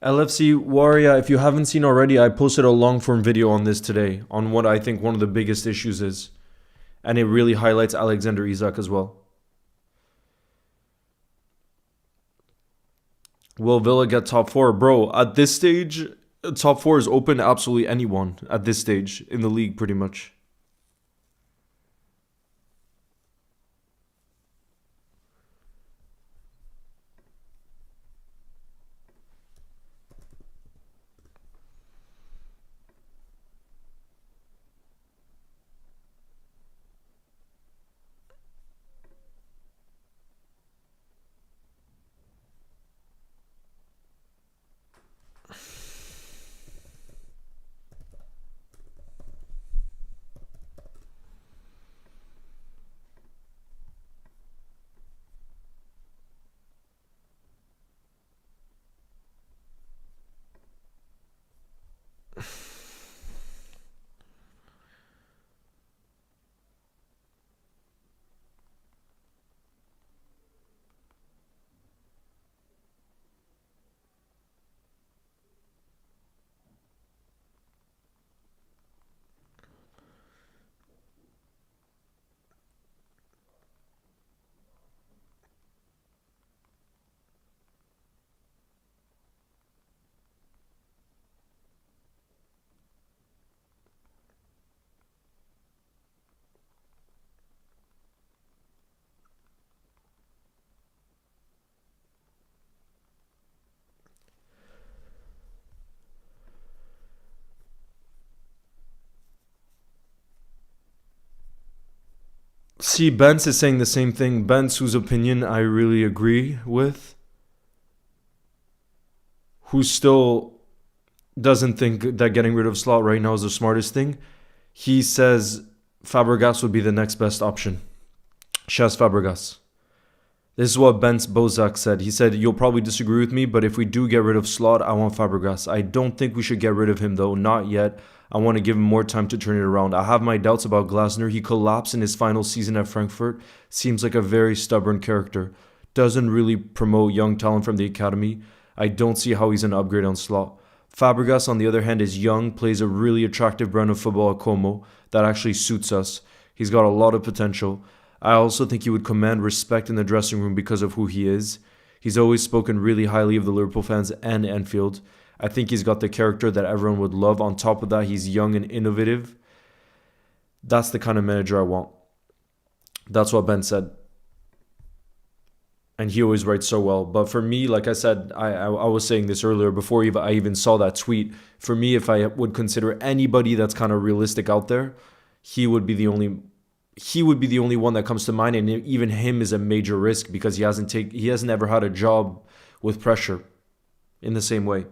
LFC Warrior, if you haven't seen already, I posted a long form video on this today on what I think one of the biggest issues is. And it really highlights Alexander Isak as well. Will Villa get top four? Bro, at this stage, top four is open to absolutely anyone at this stage in the league, pretty much. See, Bence is saying the same thing. Bence, whose opinion I really agree with, who still doesn't think that getting rid of Slot right now is the smartest thing. He says Fabregas would be the next best option. Chess Fabregas. This is what Bence Bozak said. He said, you'll probably disagree with me, but if we do get rid of Slot, I want Fabregas. I don't think we should get rid of him, though. Not yet. I want to give him more time to turn it around. I have my doubts about Glasner. He collapsed in his final season at Frankfurt. Seems like a very stubborn character. Doesn't really promote young talent from the academy. I don't see how he's an upgrade on Slot. Fabregas, on the other hand, is young, plays a really attractive brand of football at Como that actually suits us. He's got a lot of potential. I also think he would command respect in the dressing room because of who he is. He's always spoken really highly of the Liverpool fans and Anfield. I think he's got the character that everyone would love. On top of that, he's young and innovative. That's the kind of manager I want. That's what Ben said. And he always writes so well. But for me, like I said, I was saying this earlier before I even saw that tweet. For me, if I would consider anybody that's kind of realistic out there, he would be the only one that comes to mind, and even him is a major risk because he hasn't ever had a job with pressure in the same way.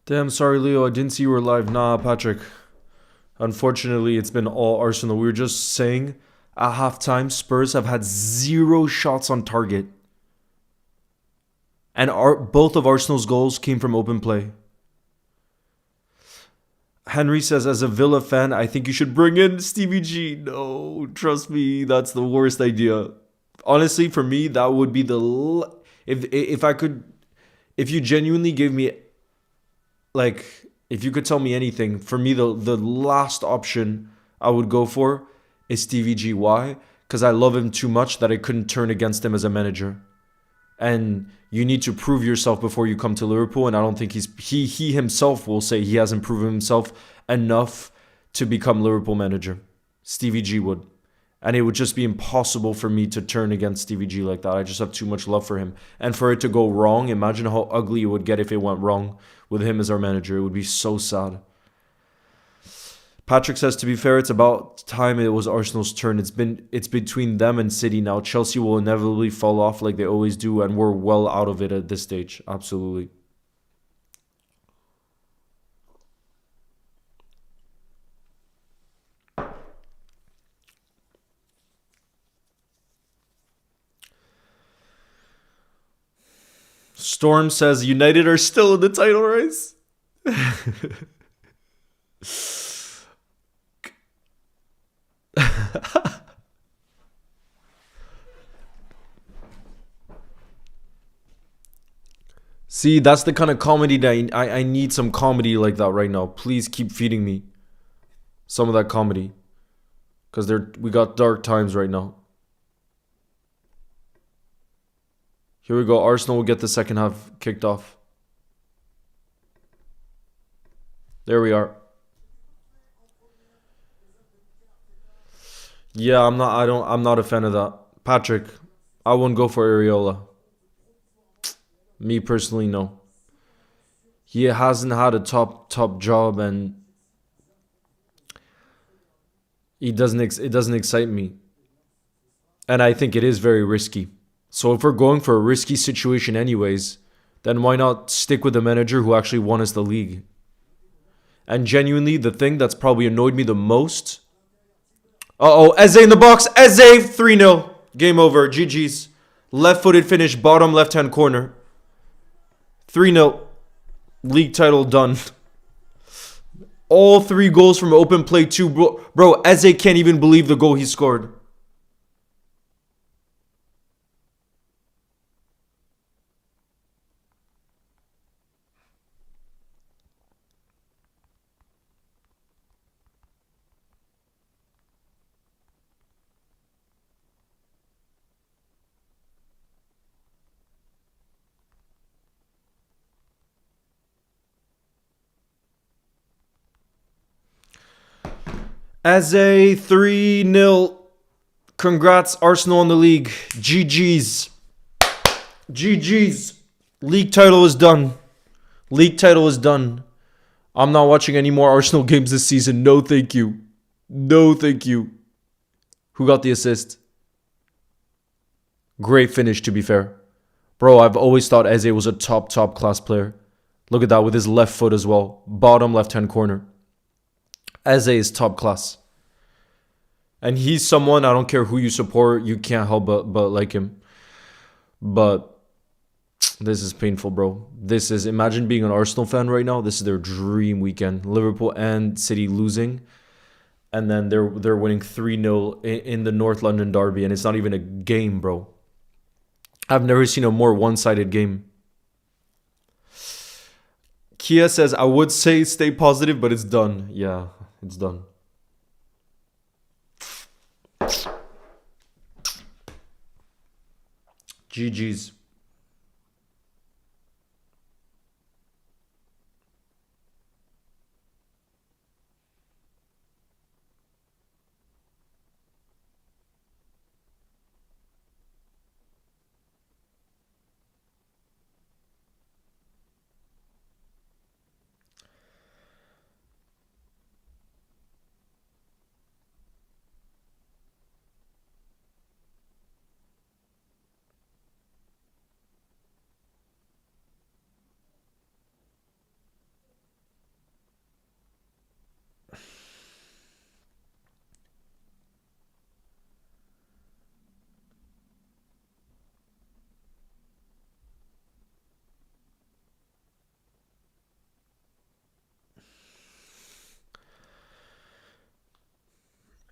Damn, sorry, Leo. I didn't see you were live. Nah, Patrick. Unfortunately, it's been all Arsenal. We were just saying at halftime, Spurs have had 0 shots on target. And both of Arsenal's goals came from open play. Henry says, as a Villa fan, I think you should bring in Stevie G. No, trust me, that's the worst idea. Honestly, for me, that would be if you genuinely gave me, like, if you could tell me anything, for me, the last option I would go for is Stevie G. Why? Because I love him too much that I couldn't turn against him as a manager. And you need to prove yourself before you come to Liverpool. And I don't think he himself will say he hasn't proven himself enough to become Liverpool manager. Stevie G would. And it would just be impossible for me to turn against Stevie G like that. I just have too much love for him. And for it to go wrong, imagine how ugly it would get if it went wrong with him as our manager. It would be so sad. Patrick says, to be fair, it's about time it was Arsenal's turn. It's between them and City now. Chelsea will inevitably fall off like they always do, and we're well out of it at this stage. Absolutely. Storm says, United are still in the title race. See, that's the kind of comedy that I need some comedy like that right now. Please keep feeding me some of that comedy. Because we got dark times right now. Here we go. Arsenal will get the second half kicked off. There we are. Yeah, I'm not a fan of that. Patrick, I wouldn't go for Areola. Me personally, no. He hasn't had a top job, and it doesn't excite me. And I think it is very risky. So if we're going for a risky situation anyways, then why not stick with the manager who actually won us the league? And genuinely, the thing that's probably annoyed me the most... Eze in the box. Eze, 3-0. Game over. GG's. Left-footed finish, bottom left-hand corner. 3-0. League title done. All 3 goals from open play too. Bro, Eze can't even believe the goal he scored. Eze, 3-0. Congrats, Arsenal in the league. GG's. GG's. League title is done. League title is done. I'm not watching any more Arsenal games this season. No, thank you. No, thank you. Who got the assist? Great finish, to be fair. Bro, I've always thought Eze was a top class player. Look at that with his left foot as well. Bottom left-hand corner. Eze is top class. And he's someone, I don't care who you support, you can't help but like him. But this is painful, bro. Imagine being an Arsenal fan right now. This is their dream weekend. Liverpool and City losing. And then they're winning 3-0 in the North London derby. And it's not even a game, bro. I've never seen a more one-sided game. Kia says, I would say stay positive, but it's done. Yeah, it's done. GG's.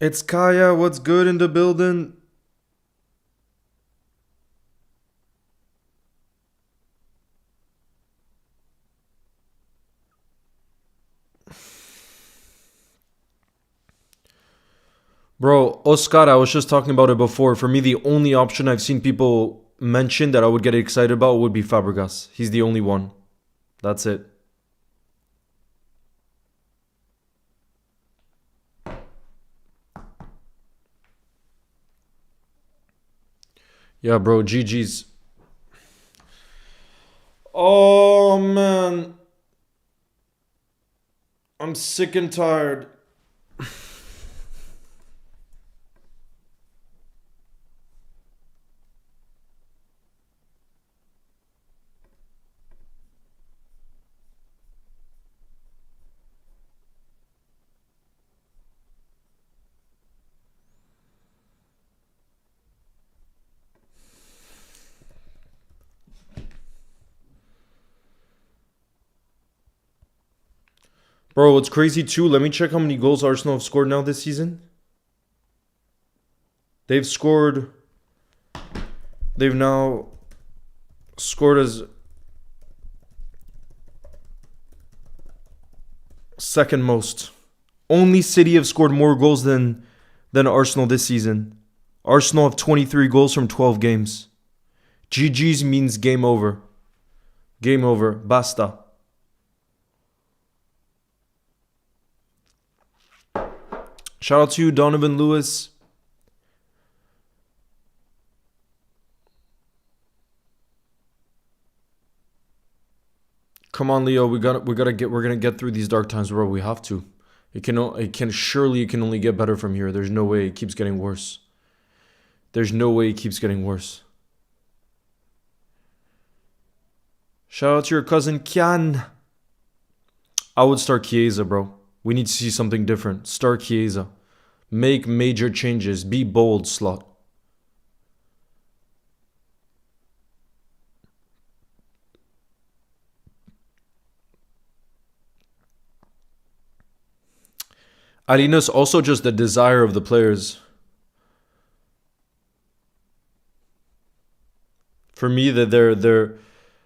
It's Kaya. What's good in the building? Bro, Oscar, I was just talking about it before. For me, the only option I've seen people mention that I would get excited about would be Fabregas. He's the only one. That's it. Yeah, bro, GG's. Oh, man. I'm sick and tired. Bro, what's crazy too, let me check how many goals Arsenal have scored now this season. They've scored. They've now scored as second most. Only City have scored more goals than Arsenal this season. Arsenal have 23 goals from 12 games. GG's means game over. Game over. Basta. Shout out to you, Donovan Lewis. Come on, Leo. We're gonna get through these dark times, bro. We have to. It can only get better from here. There's no way it keeps getting worse. There's no way it keeps getting worse. Shout out to your cousin Kian. I would start Chiesa, bro. We need to see something different. Start Chiesa. Make major changes. Be bold, Slot. Alina's also just the desire of the players. For me, that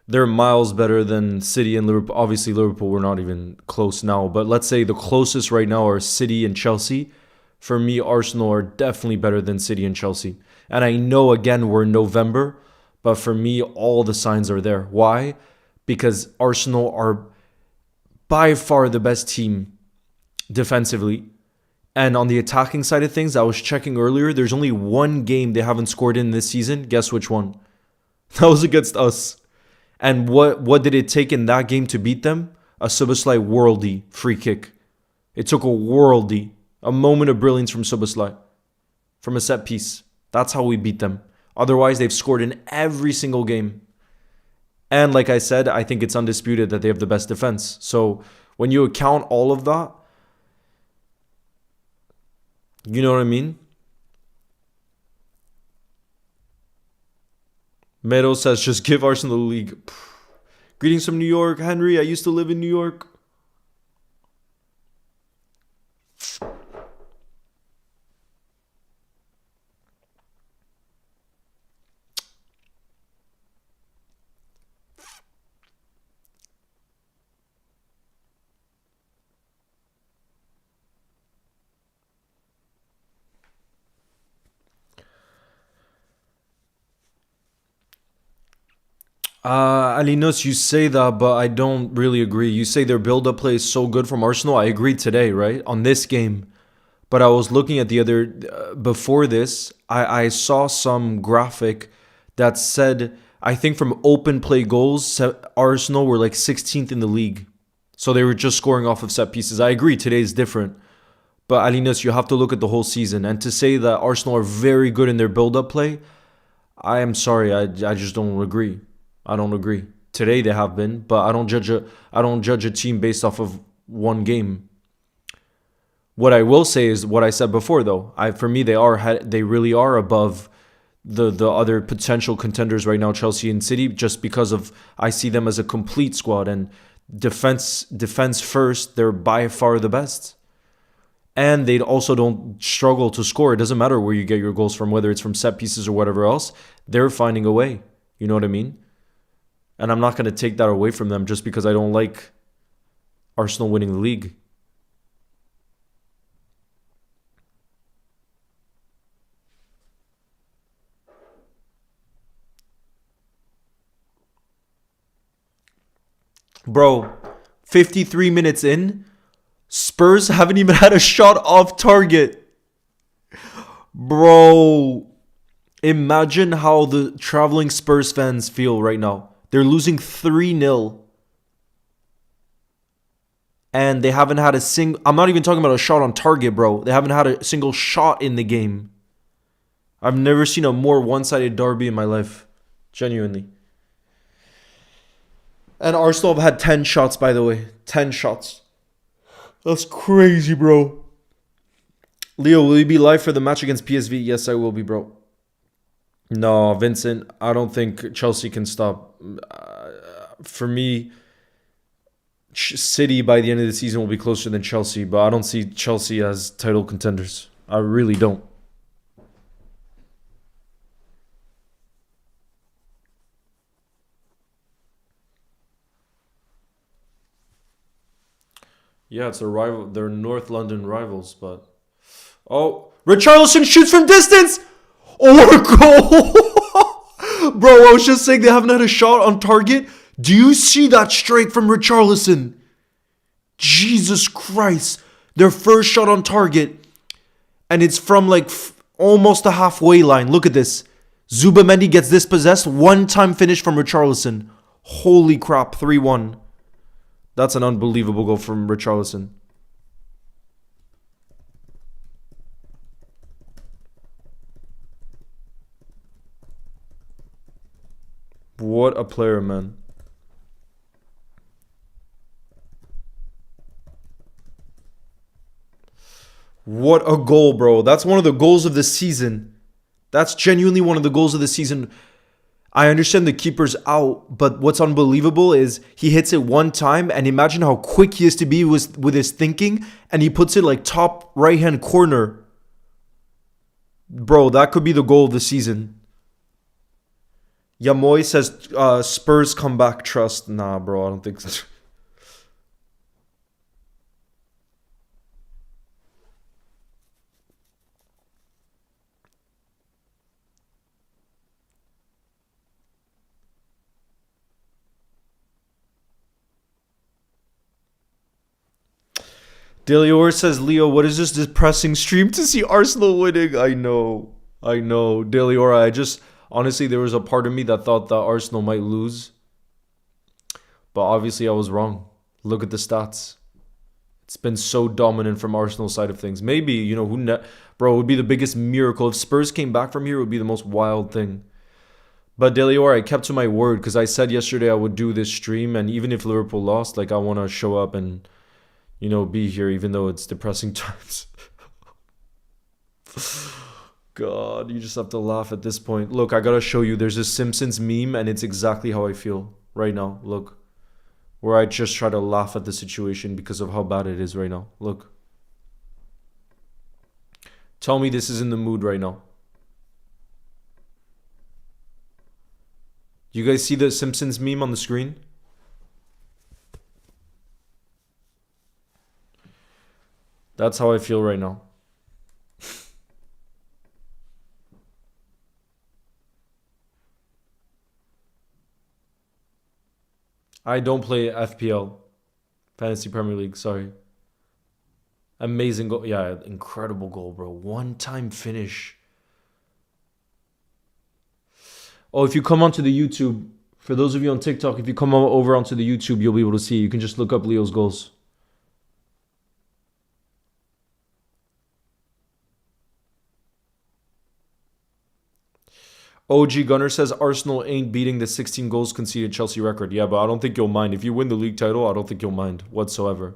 they're miles better than City and Liverpool. Obviously, Liverpool, we're not even close now. But let's say the closest right now are City and Chelsea. For me, Arsenal are definitely better than City and Chelsea. And I know, again, we're in November. But for me, all the signs are there. Why? Because Arsenal are by far the best team defensively. And on the attacking side of things, I was checking earlier, there's only one game they haven't scored in this season. Guess which one? That was against us. And what did it take in that game to beat them? A Szoboszlai worldy free kick. It took a worldy, a moment of brilliance from Szoboszlai, from a set piece. That's how we beat them. Otherwise, they've scored in every single game. And like I said, I think it's undisputed that they have the best defense. So when you account all of that, you know what I mean? Meadow says, just give Arsenal the league. Greetings from New York. Henry, I used to live in New York. Alinos, you say that, but I don't really agree. You say their build-up play is so good from Arsenal. I agreed today, right? On this game. But I was looking at the other... before this, I saw some graphic that said, I think from open play goals, Arsenal were like 16th in the league. So they were just scoring off of set pieces. I agree, today is different. But Alinos, you have to look at the whole season. And to say that Arsenal are very good in their build-up play, I am sorry. I just don't agree. I don't agree. Today they have been, but I don't judge a team based off of one game. What I will say is what I said before, though. For me, they really are above the other potential contenders right now, Chelsea and City, just because of I see them as a complete squad and defense first. They're by far the best, and they also don't struggle to score. It doesn't matter where you get your goals from, whether it's from set pieces or whatever else. They're finding a way. You know what I mean? And I'm not going to take that away from them just because I don't like Arsenal winning the league. Bro, 53 minutes in, Spurs haven't even had a shot off target. Bro, Imagine how the traveling Spurs fans feel right now. They're losing 3-0. And they haven't had a single... I'm not even talking about a shot on target, bro. They haven't had a single shot in the game. I've never seen a more one-sided derby in my life. Genuinely. And Arsenal have had 10 shots, by the way. 10 shots. That's crazy, bro. Leo, will you be live for the match against PSV? Yes, I will be, bro. No, Vincent, I don't think Chelsea can stop. For me, City by the end of the season will be closer than Chelsea, but I don't see Chelsea as title contenders. I really don't. Yeah, it's a rival. They're North London rivals, but... Oh, Richarlison shoots from distance! Oh, what a goal! Bro, I was just saying they haven't had a shot on target. Do you see that straight from Richarlison? Jesus Christ. Their first shot on target. And it's from like almost the halfway line. Look at this. Zubamendi gets dispossessed. One-time finish from Richarlison. Holy crap, 3-1. That's an unbelievable goal from Richarlison. What a player, man. What a goal, bro. That's one of the goals of the season. That's genuinely one of the goals of the season. I understand the keeper's out, but what's unbelievable is he hits it one time, and imagine how quick he is to be with his thinking, and he puts it like top right-hand corner. Bro, that could be the goal of the season. Yamoy says Spurs comeback trust. Nah, bro, I don't think so. Delior says, Leo, what is this depressing stream to see Arsenal winning? I know. Delior, honestly, there was a part of me that thought that Arsenal might lose. But obviously I was wrong. Look at the stats. It's been so dominant from Arsenal's side of things. Maybe, bro, it would be the biggest miracle. If Spurs came back from here, it would be the most wild thing. But Delior, I kept to my word because I said yesterday I would do this stream. And even if Liverpool lost, I want to show up and... be here even though it's depressing times. God, you just have to laugh at this point. Look, I gotta show you. There's a Simpsons meme and it's exactly how I feel right now. Look. Where I just try to laugh at the situation because of how bad it is right now. Look. Tell me this is in the mood right now. You guys see the Simpsons meme on the screen? That's how I feel right now. I don't play FPL. Fantasy Premier League, sorry. Amazing goal. Yeah, incredible goal, bro. One-time finish. Oh, if you come onto the YouTube, for those of you on TikTok, if you come over onto the YouTube, you'll be able to see. You can just look up Leo's goals. OG Gunner says Arsenal ain't beating the 16 goals conceded Chelsea record. Yeah, but I don't think you'll mind. If you win the league title, I don't think you'll mind whatsoever.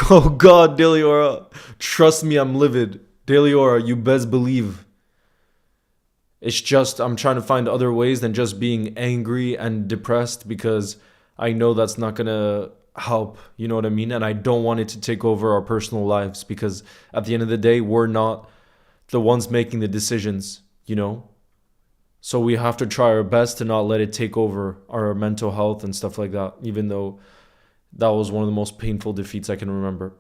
Oh God, Deliora. Trust me, I'm livid. Deliora, you best believe. It's just I'm trying to find other ways than just being angry and depressed because I know that's not going to help. You know what I mean? And I don't want it to take over our personal lives because at the end of the day, we're not the ones making the decisions, So we have to try our best to not let it take over our mental health and stuff like that, even though that was one of the most painful defeats I can remember.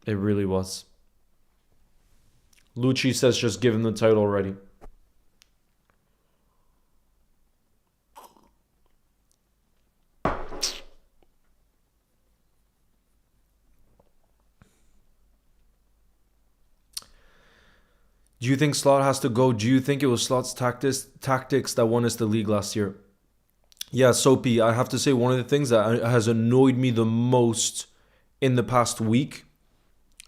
It really was. Lucci says just give him the title already. Do you think Slot has to go? Do you think it was Slot's tactics that won us the league last year? Yeah, Soapy, I have to say one of the things that has annoyed me the most in the past week,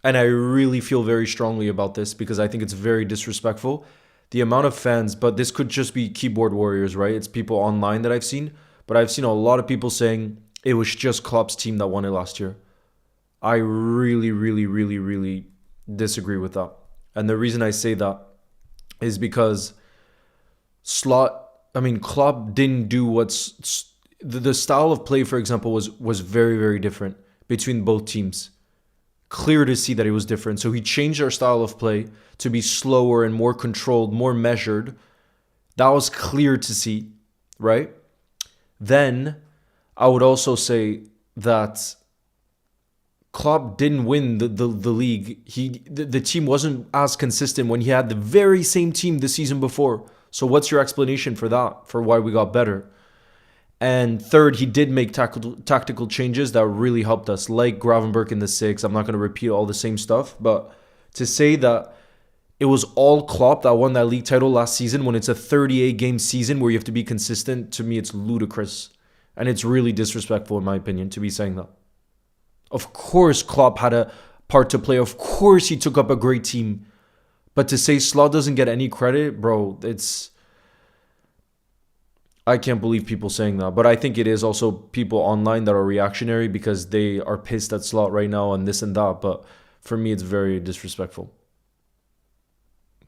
and I really feel very strongly about this because I think it's very disrespectful. The amount of fans, but this could just be keyboard warriors, right? It's people online that I've seen, but I've seen a lot of people saying it was just Klopp's team that won it last year. I really, really, really, really disagree with that. And the reason I say that is because Klopp didn't do what's the style of play, for example, was very, very different between both teams. Clear to see that it was different. So he changed our style of play to be slower and more controlled, more measured. That was clear to see, right? Then I would also say that Klopp didn't win the league. The team wasn't as consistent when he had the very same team the season before. So what's your explanation for that? For why we got better? And third, he did make tactical changes that really helped us, like Gravenberch in the six. I'm not going to repeat all the same stuff, but to say that it was all Klopp that won that league title last season when it's a 38-game season where you have to be consistent, to me, it's ludicrous. And it's really disrespectful, in my opinion, to be saying that. Of course, Klopp had a part to play. Of course, he took up a great team. But to say Slot doesn't get any credit, bro, it's... I can't believe people saying that. But I think it is also people online that are reactionary because they are pissed at Slot right now and this and that. But for me, it's very disrespectful.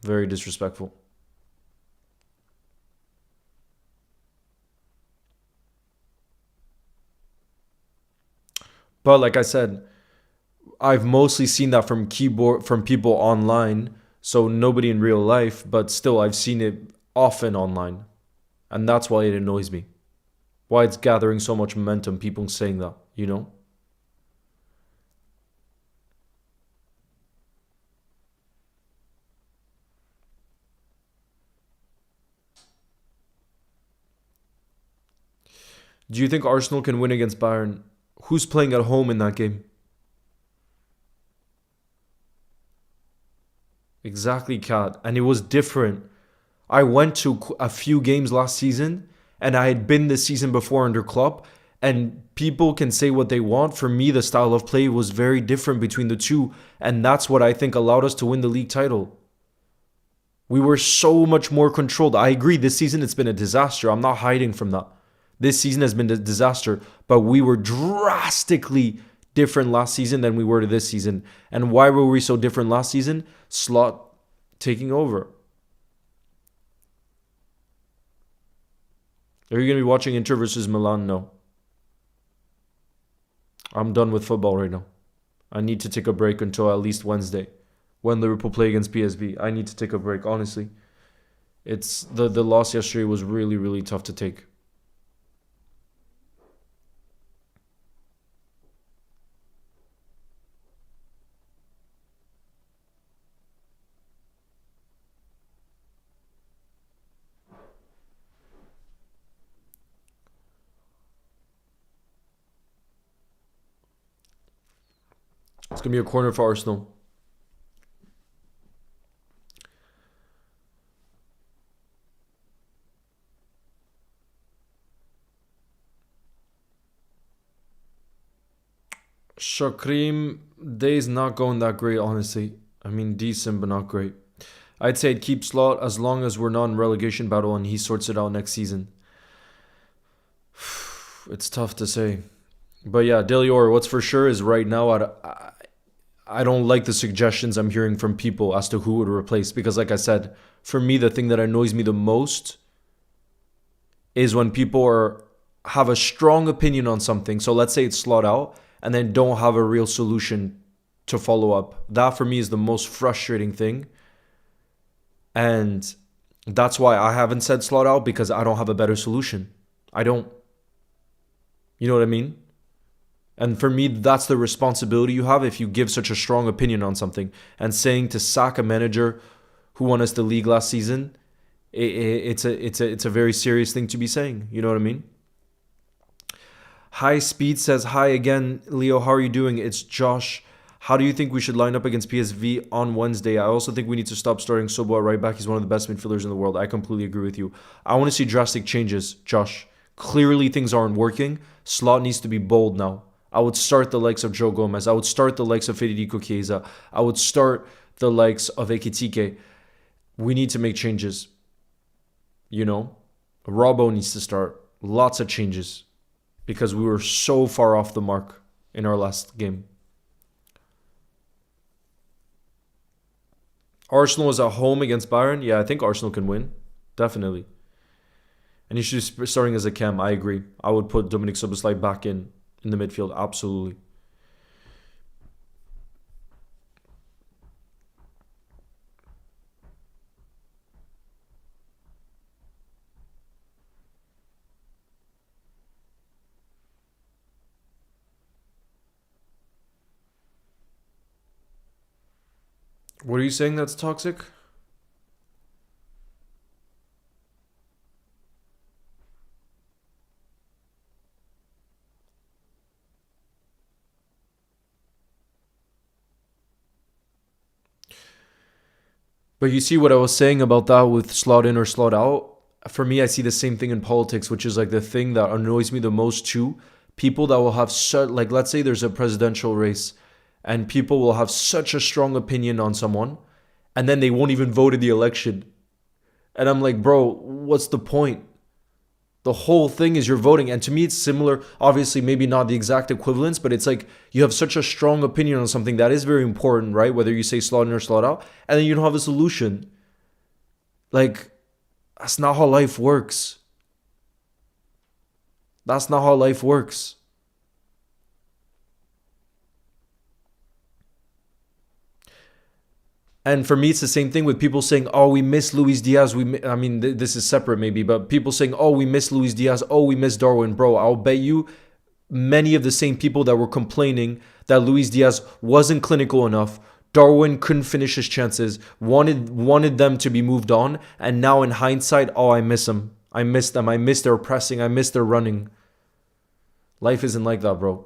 Very disrespectful. But like I said, I've mostly seen that from people online, so nobody in real life, but still I've seen it often online. And that's why it annoys me. Why it's gathering so much momentum, people saying that, you know? Do you think Arsenal can win against Bayern? Who's playing at home in that game? Exactly, Kat. And it was different. I went to a few games last season, and I had been this season before under Klopp, and people can say what they want. For me, the style of play was very different between the two, and that's what I think allowed us to win the league title. We were so much more controlled. I agree, this season it's been a disaster. I'm not hiding from that. This season has been a disaster, but we were drastically different last season than we were to this season. And why were we so different last season? Slot taking over. Are you going to be watching Inter versus Milan? No. I'm done with football right now. I need to take a break until at least Wednesday when Liverpool play against PSV. I need to take a break, honestly. It's the loss yesterday was really, really tough to take. It's going to be a corner for Arsenal. Shakrim, day's not going that great, honestly. I mean, decent, but not great. I'd say I'd keep Slot as long as we're not in relegation battle and he sorts it out next season. It's tough to say. But yeah, Delior, what's for sure is right now I don't like the suggestions I'm hearing from people as to who would replace. Because like I said, for me, the thing that annoys me the most is when people have a strong opinion on something. So let's say it's Slot out and then don't have a real solution to follow up. That for me is the most frustrating thing. And that's why I haven't said Slot out, because I don't have a better solution. I don't. You know what I mean? And for me, that's the responsibility you have if you give such a strong opinion on something. And saying to sack a manager who won us the league last season, it's a very serious thing to be saying. You know what I mean? High Speed says, hi again, Leo. How are you doing? It's Josh. How do you think we should line up against PSV on Wednesday? I also think we need to stop starting Sobo at right back. He's one of the best midfielders in the world. I completely agree with you. I want to see drastic changes, Josh. Clearly things aren't working. Slot needs to be bold now. I would start the likes of Joe Gomez. I would start the likes of Federico Chiesa. I would start the likes of Ekitike. We need to make changes. You know? Robbo needs to start. Lots of changes. Because we were so far off the mark in our last game. Arsenal was at home against Bayern. Yeah, I think Arsenal can win. Definitely. And he should be starting as a cam. I agree. I would put Dominic Szoboszlai back in the midfield. Absolutely. What are you saying that's toxic? But you see what I was saying about that with slot in or slot out? For me, I see the same thing in politics, which is like the thing that annoys me the most too. People that will have such, like, let's say there's a presidential race and people will have such a strong opinion on someone and then they won't even vote in the election. And I'm like, bro, what's the point? The whole thing is you're voting. And to me, it's similar. Obviously, maybe not the exact equivalence, but it's like you have such a strong opinion on something that is very important, right? Whether you say slot in or slot out, and then you don't have a solution. Like, that's not how life works. That's not how life works. And for me, it's the same thing with people saying, oh, we miss Luis Diaz. I mean, this is separate maybe, but people saying, oh, we miss Luis Diaz. Oh, we miss Darwin. Bro, I'll bet you many of the same people that were complaining that Luis Diaz wasn't clinical enough, Darwin couldn't finish his chances, wanted them to be moved on, and now in hindsight, oh, I miss them. I miss them. I miss their pressing. I miss their running. Life isn't like that, bro.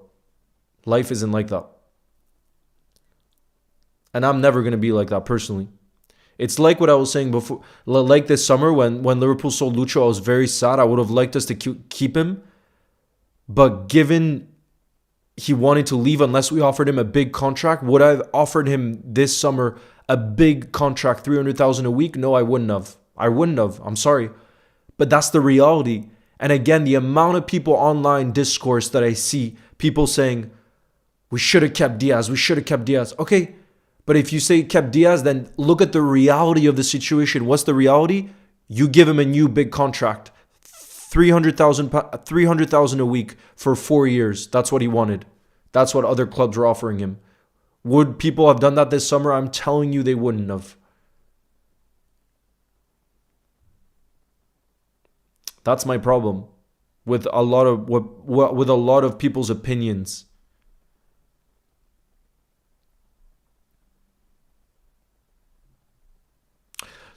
Life isn't like that. And I'm never going to be like that personally. It's like what I was saying before. Like this summer when Liverpool sold Lucho, I was very sad. I would have liked us to keep him. But given he wanted to leave unless we offered him a big contract, would I have offered him this summer a big contract, 300,000 a week? No, I wouldn't have. I wouldn't have. I'm sorry. But that's the reality. And again, the amount of people online discourse that I see, people saying, we should have kept Diaz. We should have kept Diaz. Okay. But if you say kept Diaz, then look at the reality of the situation. What's the reality? You give him a new big contract. 300,000 a week for 4 years. That's what he wanted. That's what other clubs were offering him. Would people have done that this summer? I'm telling you they wouldn't have. That's my problem with a lot of people's opinions.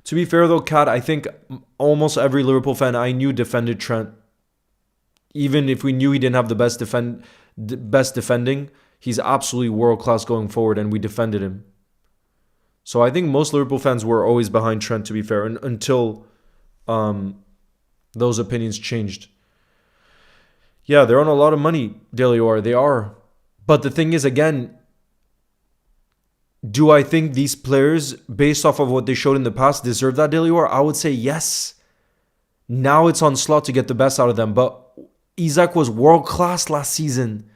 To be fair though, Kat, I think almost every Liverpool fan I knew defended Trent. Even if we knew he didn't have the best defending, he's absolutely world class going forward, and we defended him. So I think most Liverpool fans were always behind Trent. To be fair, until those opinions changed. Yeah, they're on a lot of money, Delior. They are, but the thing is, again, do I think these players, based off of what they showed in the past, deserve that daily war? I would say yes. Now it's on Slot to get the best out of them. But Isak was world class last season.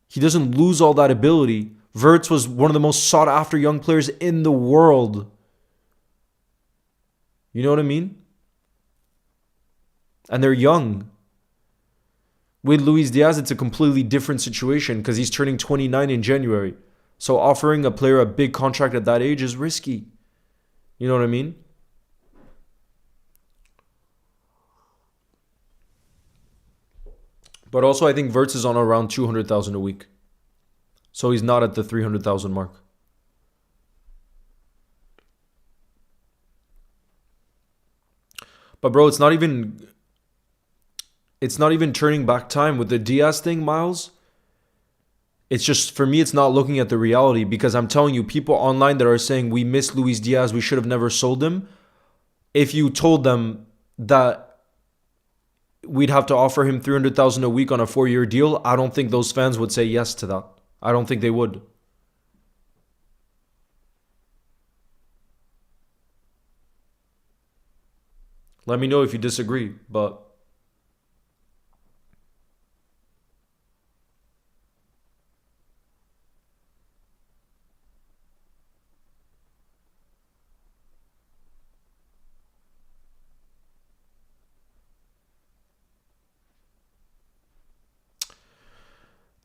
He doesn't lose all that ability. Wirtz was one of the most sought after young players in the world. You know what I mean? And they're young. With Luis Diaz, it's a completely different situation because he's turning 29 in January. So offering a player a big contract at that age is risky. You know what I mean? But also, I think Verts is on around 200,000 a week. So he's not at the 300,000 mark. But bro, it's not even turning back time with the Diaz thing, Miles. It's just, for me, it's not looking at the reality, because I'm telling you, people online that are saying we miss Luis Diaz, we should have never sold him. If you told them that we'd have to offer him 300,000 a week on a 4-year deal, I don't think those fans would say yes to that. I don't think they would. Let me know if you disagree, but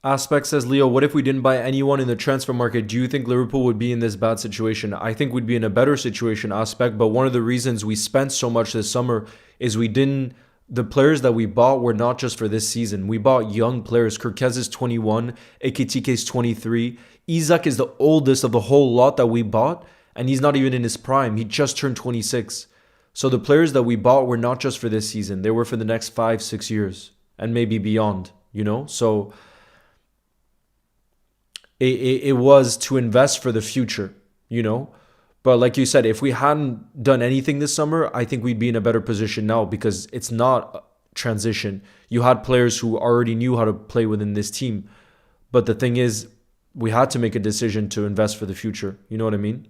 Aspect says, Leo, what if we didn't buy anyone in the transfer market? Do you think Liverpool would be in this bad situation? I think we'd be in a better situation, Aspect, but one of the reasons we spent so much this summer is the players that we bought were not just for this season. We bought young players. Kirkez is 21, Ekitike is 23. Isak is the oldest of the whole lot that we bought, and he's not even in his prime. He just turned 26. So the players that we bought were not just for this season. They were for the next 5-6 years and maybe beyond, you know? So it was to invest for the future, you know? But like you said, if we hadn't done anything this summer, I think we'd be in a better position now, because it's not transition. You had players who already knew how to play within this team. But the thing is, we had to make a decision to invest for the future. You know what I mean?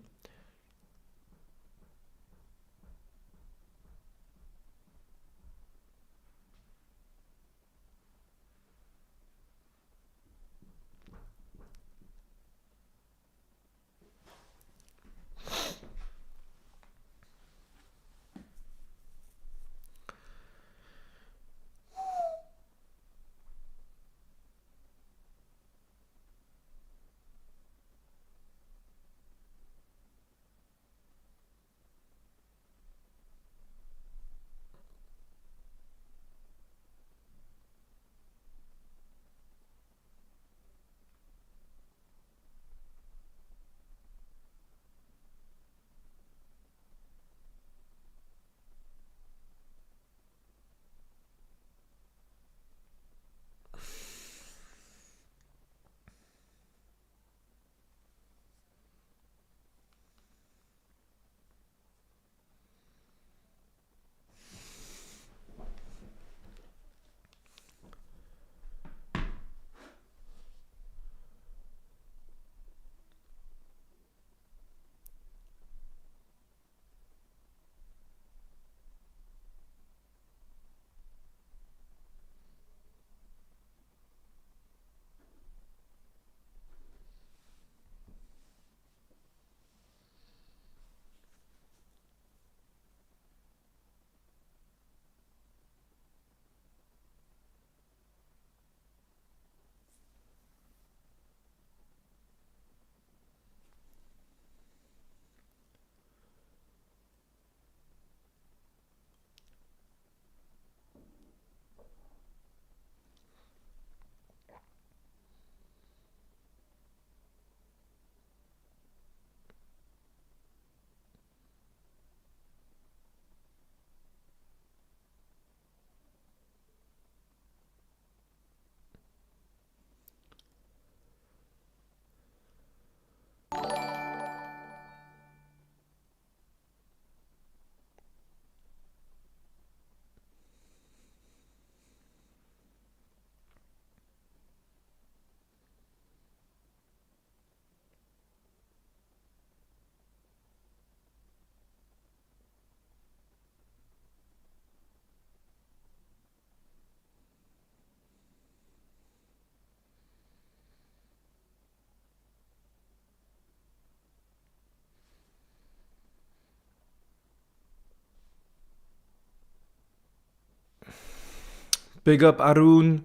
Big up Arun,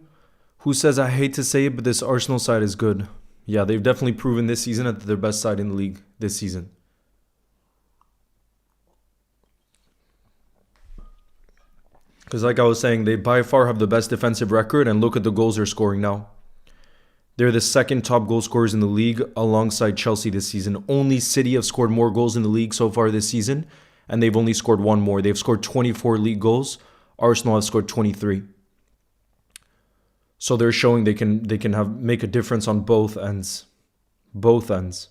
who says, I hate to say it, but this Arsenal side is good. Yeah, they've definitely proven this season that they're their best side in the league this season. Because, like I was saying, they by far have the best defensive record, and look at the goals they're scoring now. They're the second top goal scorers in the league alongside Chelsea this season. Only City have scored more goals in the league so far this season, and they've only scored one more. They've scored 24 league goals. Arsenal have scored 23. So they're showing they can have make a difference on both ends. Both ends.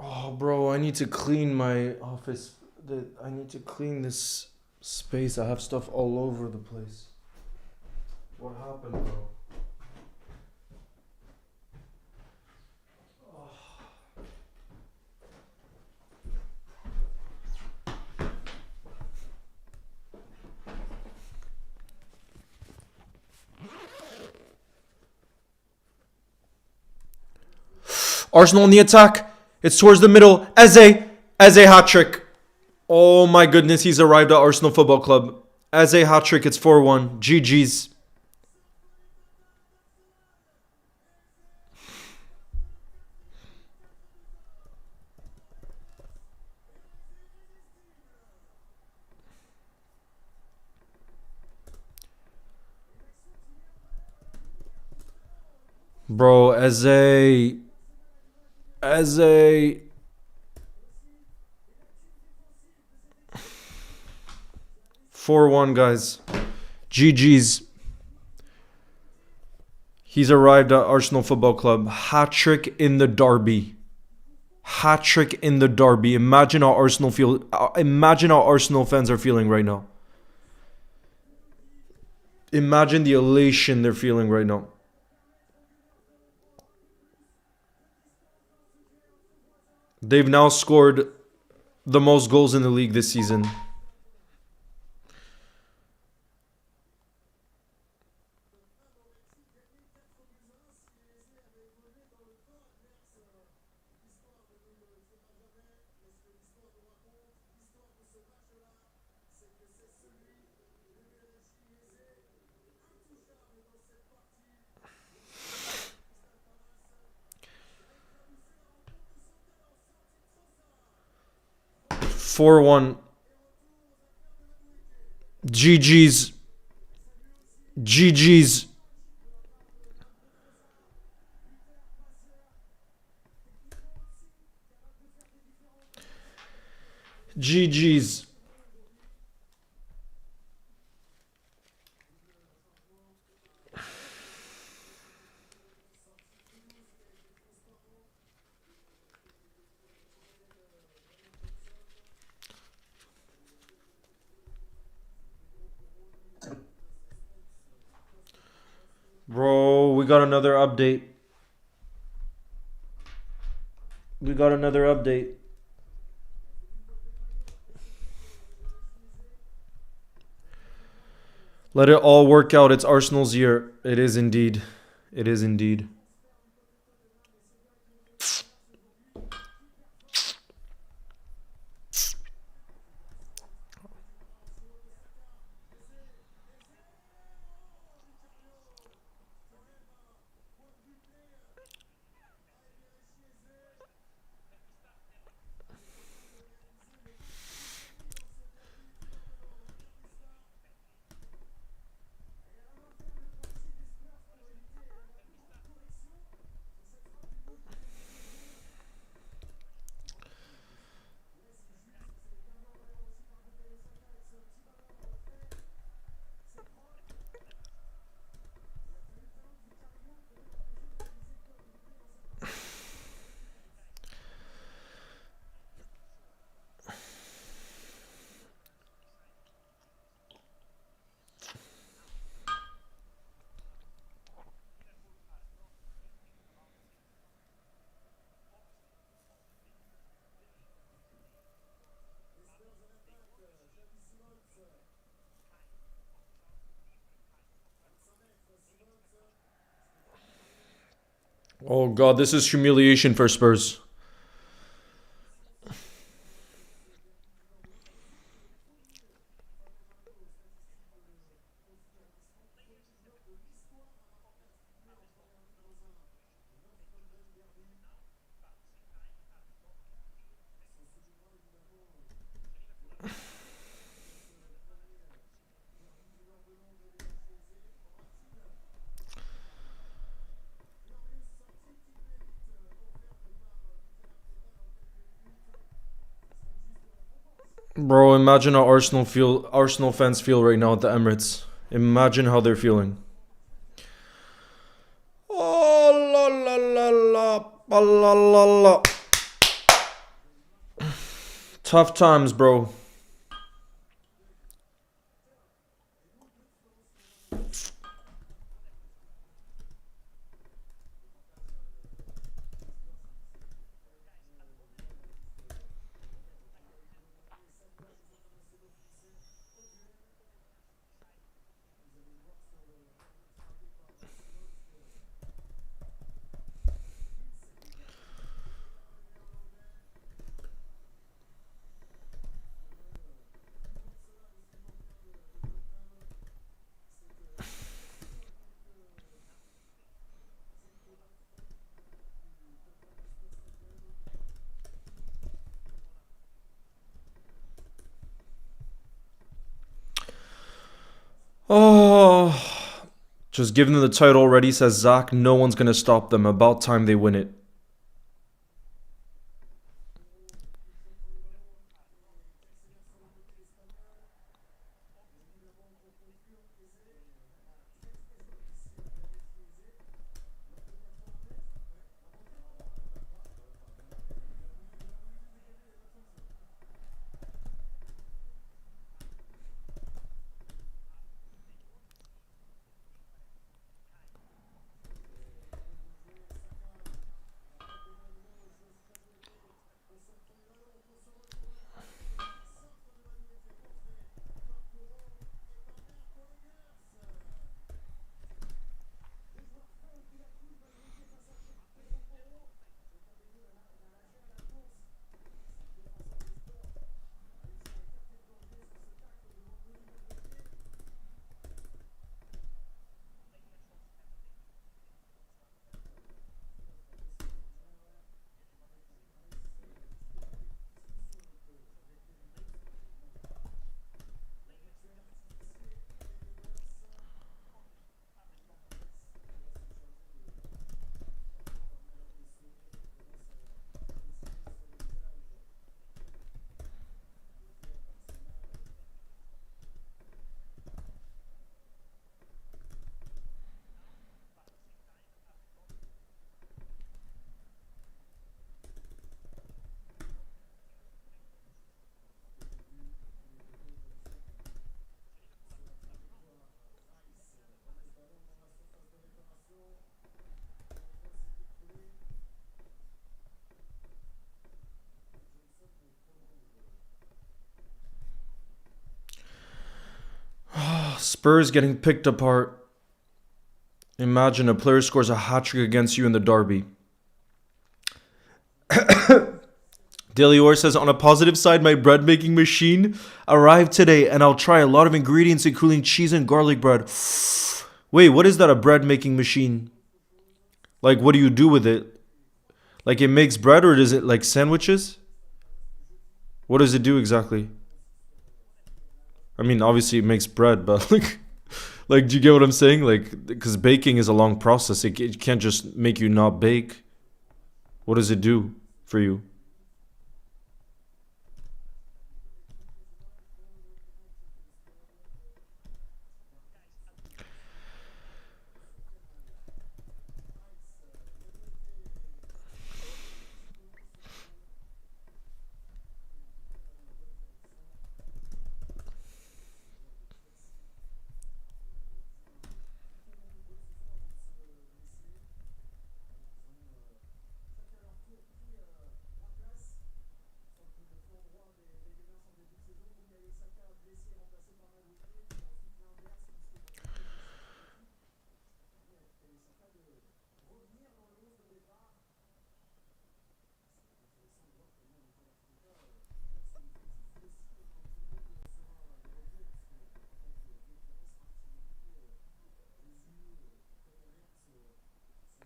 Oh, bro, I need to clean my office. I need to clean this space. I have stuff all over the place. What happened, bro? Arsenal in the attack. It's towards the middle. Eze hat trick. Oh my goodness, he's arrived at Arsenal Football Club. Eze hat trick. It's 4-1. GG's. Bro, Eze. 4-1, guys. GG's. He's arrived at Arsenal Football Club. Hat-trick in the derby. Hat-trick in the derby. Imagine how Arsenal fans are feeling right now. Imagine the elation they're feeling right now. They've now scored the most goals in the league this season. Four one. GG's. GG's. GG's. Bro, we got another update. We got another update. Let it all work out. It's Arsenal's year. It is indeed. It is indeed. Oh God, this is humiliation for Spurs. Bro, imagine how Arsenal fans feel right now at the Emirates. Imagine how they're feeling. Oh la la la la la la la. Tough times, bro. Oh, just giving them the title already, says Zach. No one's gonna stop them. About time they win it. Spurs getting picked apart. Imagine a player scores a hat trick against you in the derby. Delior says, on a positive side, my bread making machine arrived today and I'll try a lot of ingredients, including cheese and garlic bread. Wait, what is that? A bread making machine? Like, what do you do with it? Like, it makes bread or does it like sandwiches? What does it do exactly? I mean, obviously it makes bread, but like, do you get what I'm saying? Like, because baking is a long process. It can't just make you not bake. What does it do for you?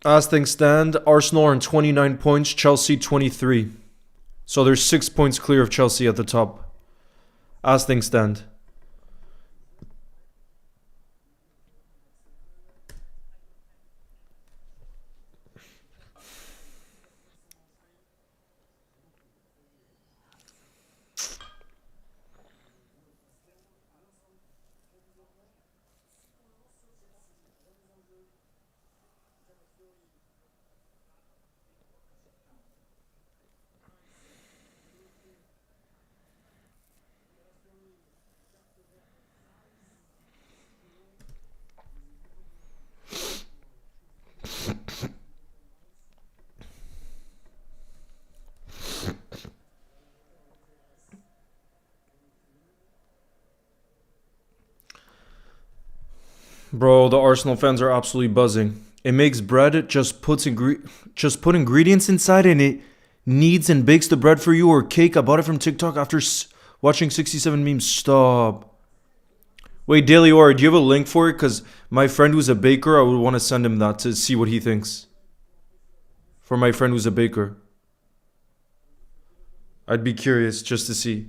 As things stand, Arsenal are on 29 points, Chelsea 23. So there's 6 points clear of Chelsea at the top. As things stand. Bro, the Arsenal fans are absolutely buzzing. It makes bread, just put ingredients inside and it kneads and bakes the bread for you, or cake. I bought it from TikTok after watching 67 memes. Stop. Wait, Daily Aura, do you have a link for it? Because my friend who's a baker, I would want to send him that to see what he thinks. For my friend who's a baker. I'd be curious just to see.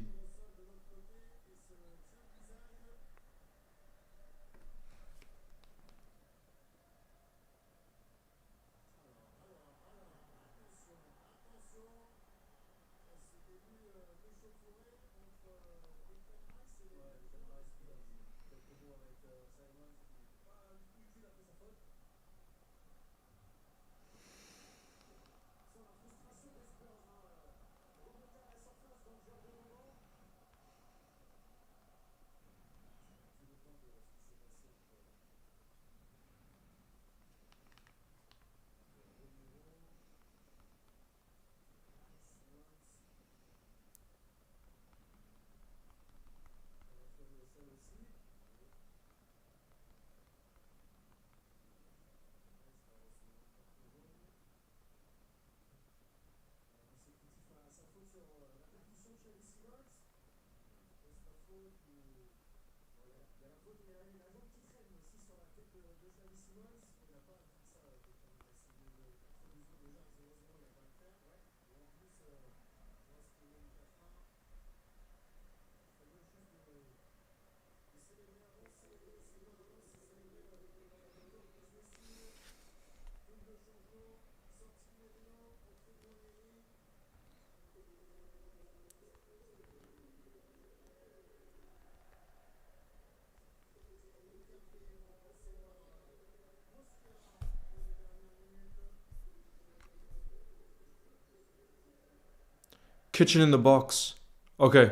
Kitchen in the box. Okay,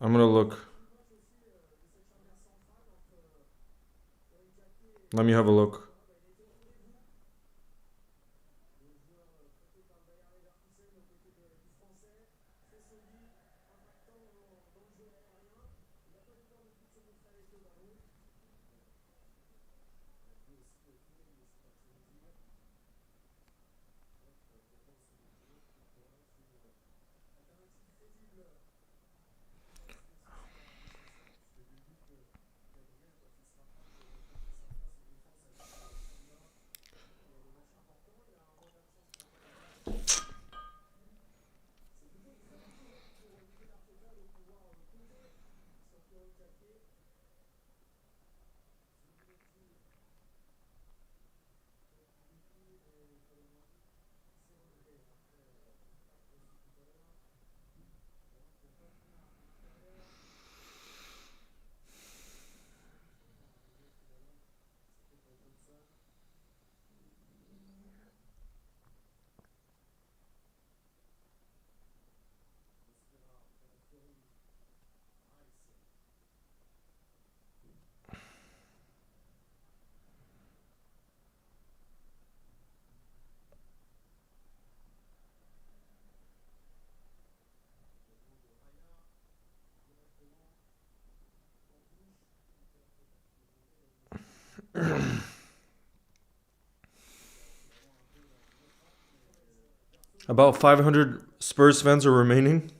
I'm gonna look. Let me have a look. About 500 Spurs fans are remaining.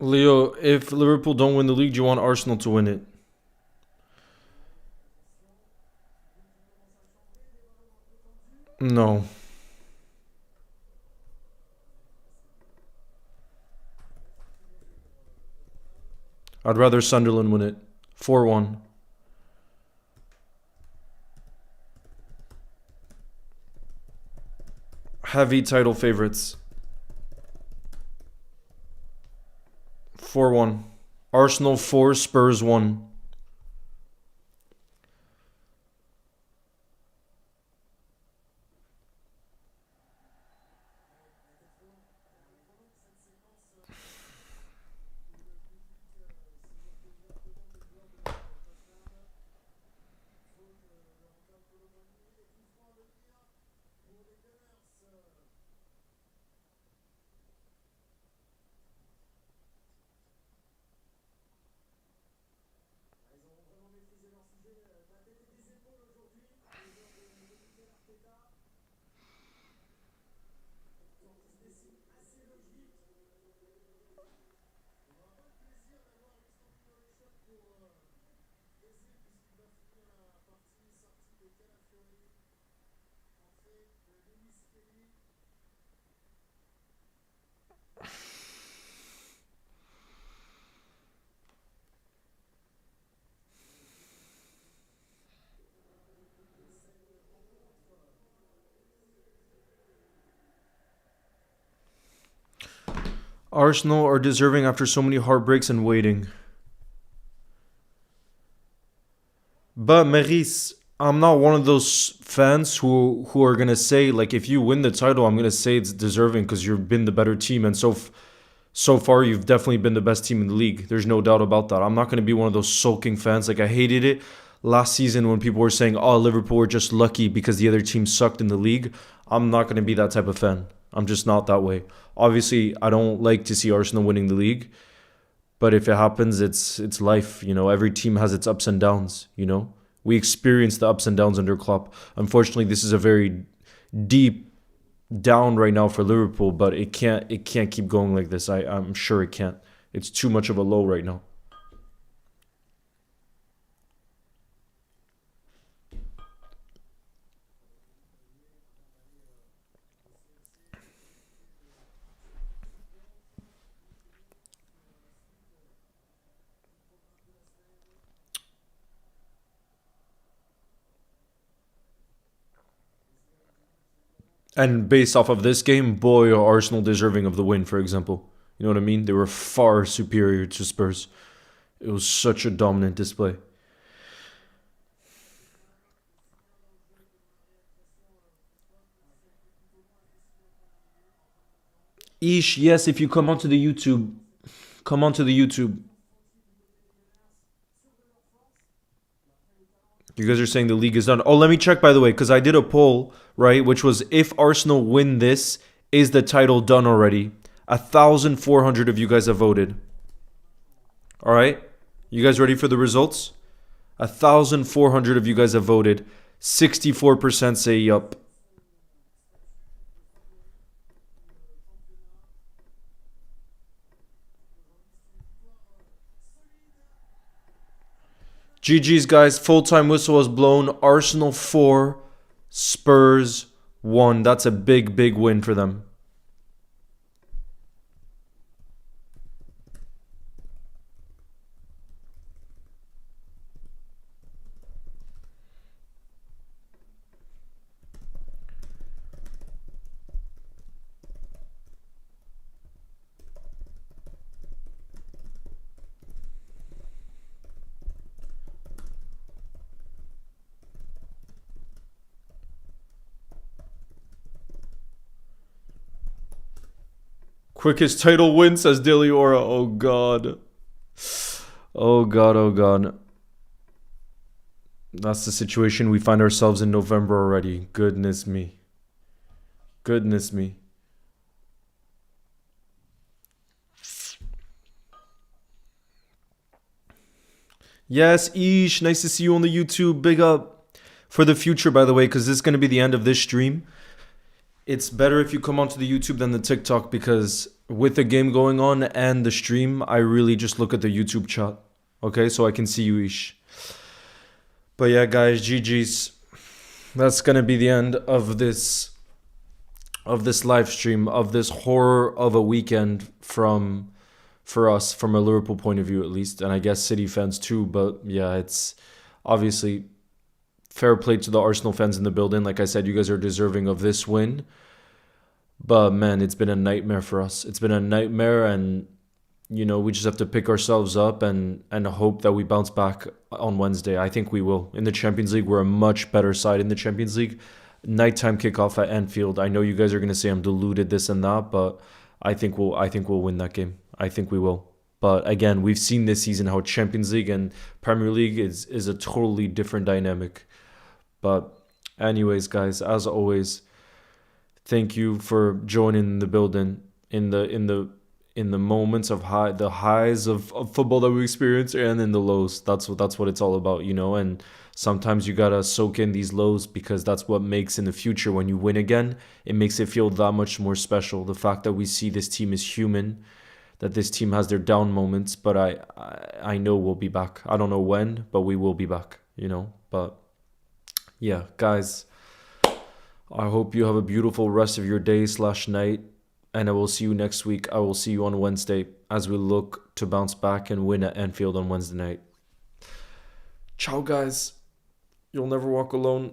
Leo, if Liverpool don't win the league, do you want Arsenal to win it? No. I'd rather Sunderland win it. 4-1. Heavy title favorites. 4-1. Arsenal 4, Spurs 1. Arsenal are deserving after so many heartbreaks and waiting. But Meris, I'm not one of those fans who are gonna say like if you win the title, I'm gonna say it's deserving because you've been the better team, and so far you've definitely been the best team in the league. There's no doubt about that. I'm not gonna be one of those sulking fans. Like I hated it last season when people were saying, "Oh, Liverpool were just lucky because the other team sucked in the league." I'm not gonna be that type of fan. I'm just not that way. Obviously, I don't like to see Arsenal winning the league, but if it happens, it's life. You know, every team has its ups and downs. You know, we experience the ups and downs under Klopp. Unfortunately, this is a very deep down right now for Liverpool, but it can't keep going like this. I'm sure it can't. It's too much of a low right now. And based off of this game, boy, are Arsenal deserving of the win. For example, you know what I mean? They were far superior to Spurs. It was such a dominant display. Ish, yes, if you come onto the YouTube, come onto the YouTube. You guys are saying the league is done. Oh, let me check by the way, because I did a poll, right? Which was if Arsenal win this, is the title done already? 1,400 of you guys have voted. All right? You guys ready for the results? 1,400 of you guys have voted. 64% say yup. GG's, guys. Full time whistle was blown. Arsenal 4, Spurs 1. That's a big, big win for them. Quickest title win, says Diliora. Oh, God. Oh, God. Oh, God. That's the situation we find ourselves in November already. Goodness me. Goodness me. Yes, Ish. Nice to see you on the YouTube. Big up for the future, by the way, because this is going to be the end of this stream. it's better if you come onto the YouTube than the TikTok because with the game going on and the stream, I really just look at the YouTube chat. Okay, so I can see you ish. But yeah, guys, GG's. That's gonna be the end of this live stream of this horror of a weekend from for us from a Liverpool point of view at least, and I guess City fans too. But yeah, it's obviously fair play to the Arsenal fans in the building. Like I said, you guys are deserving of this win. But man, it's been a nightmare for us. It's been a nightmare, and we just have to pick ourselves up and hope that we bounce back on Wednesday. I think we will. In the Champions League, we're a much better side in the Champions League. Nighttime kickoff at Anfield. I know you guys are gonna say I'm deluded, this and that, but I think we'll win that game. I think we will. But again, we've seen this season how Champions League and Premier League is a totally different dynamic. But anyways, guys, as always, thank you for joining the building in the moments of the highs of football that we experience and in the lows. That's what it's all about, and sometimes you gotta soak in these lows because that's what makes in the future when you win again, it makes it feel that much more special. The fact that we see this team is human, that this team has their down moments, but I know we'll be back. I don't know when, but we will be back, but yeah, guys, I hope you have a beautiful rest of your day slash night, and I will see you next week. I will see you on Wednesday as we look to bounce back and win at Anfield on Wednesday night. Ciao, guys. You'll never walk alone.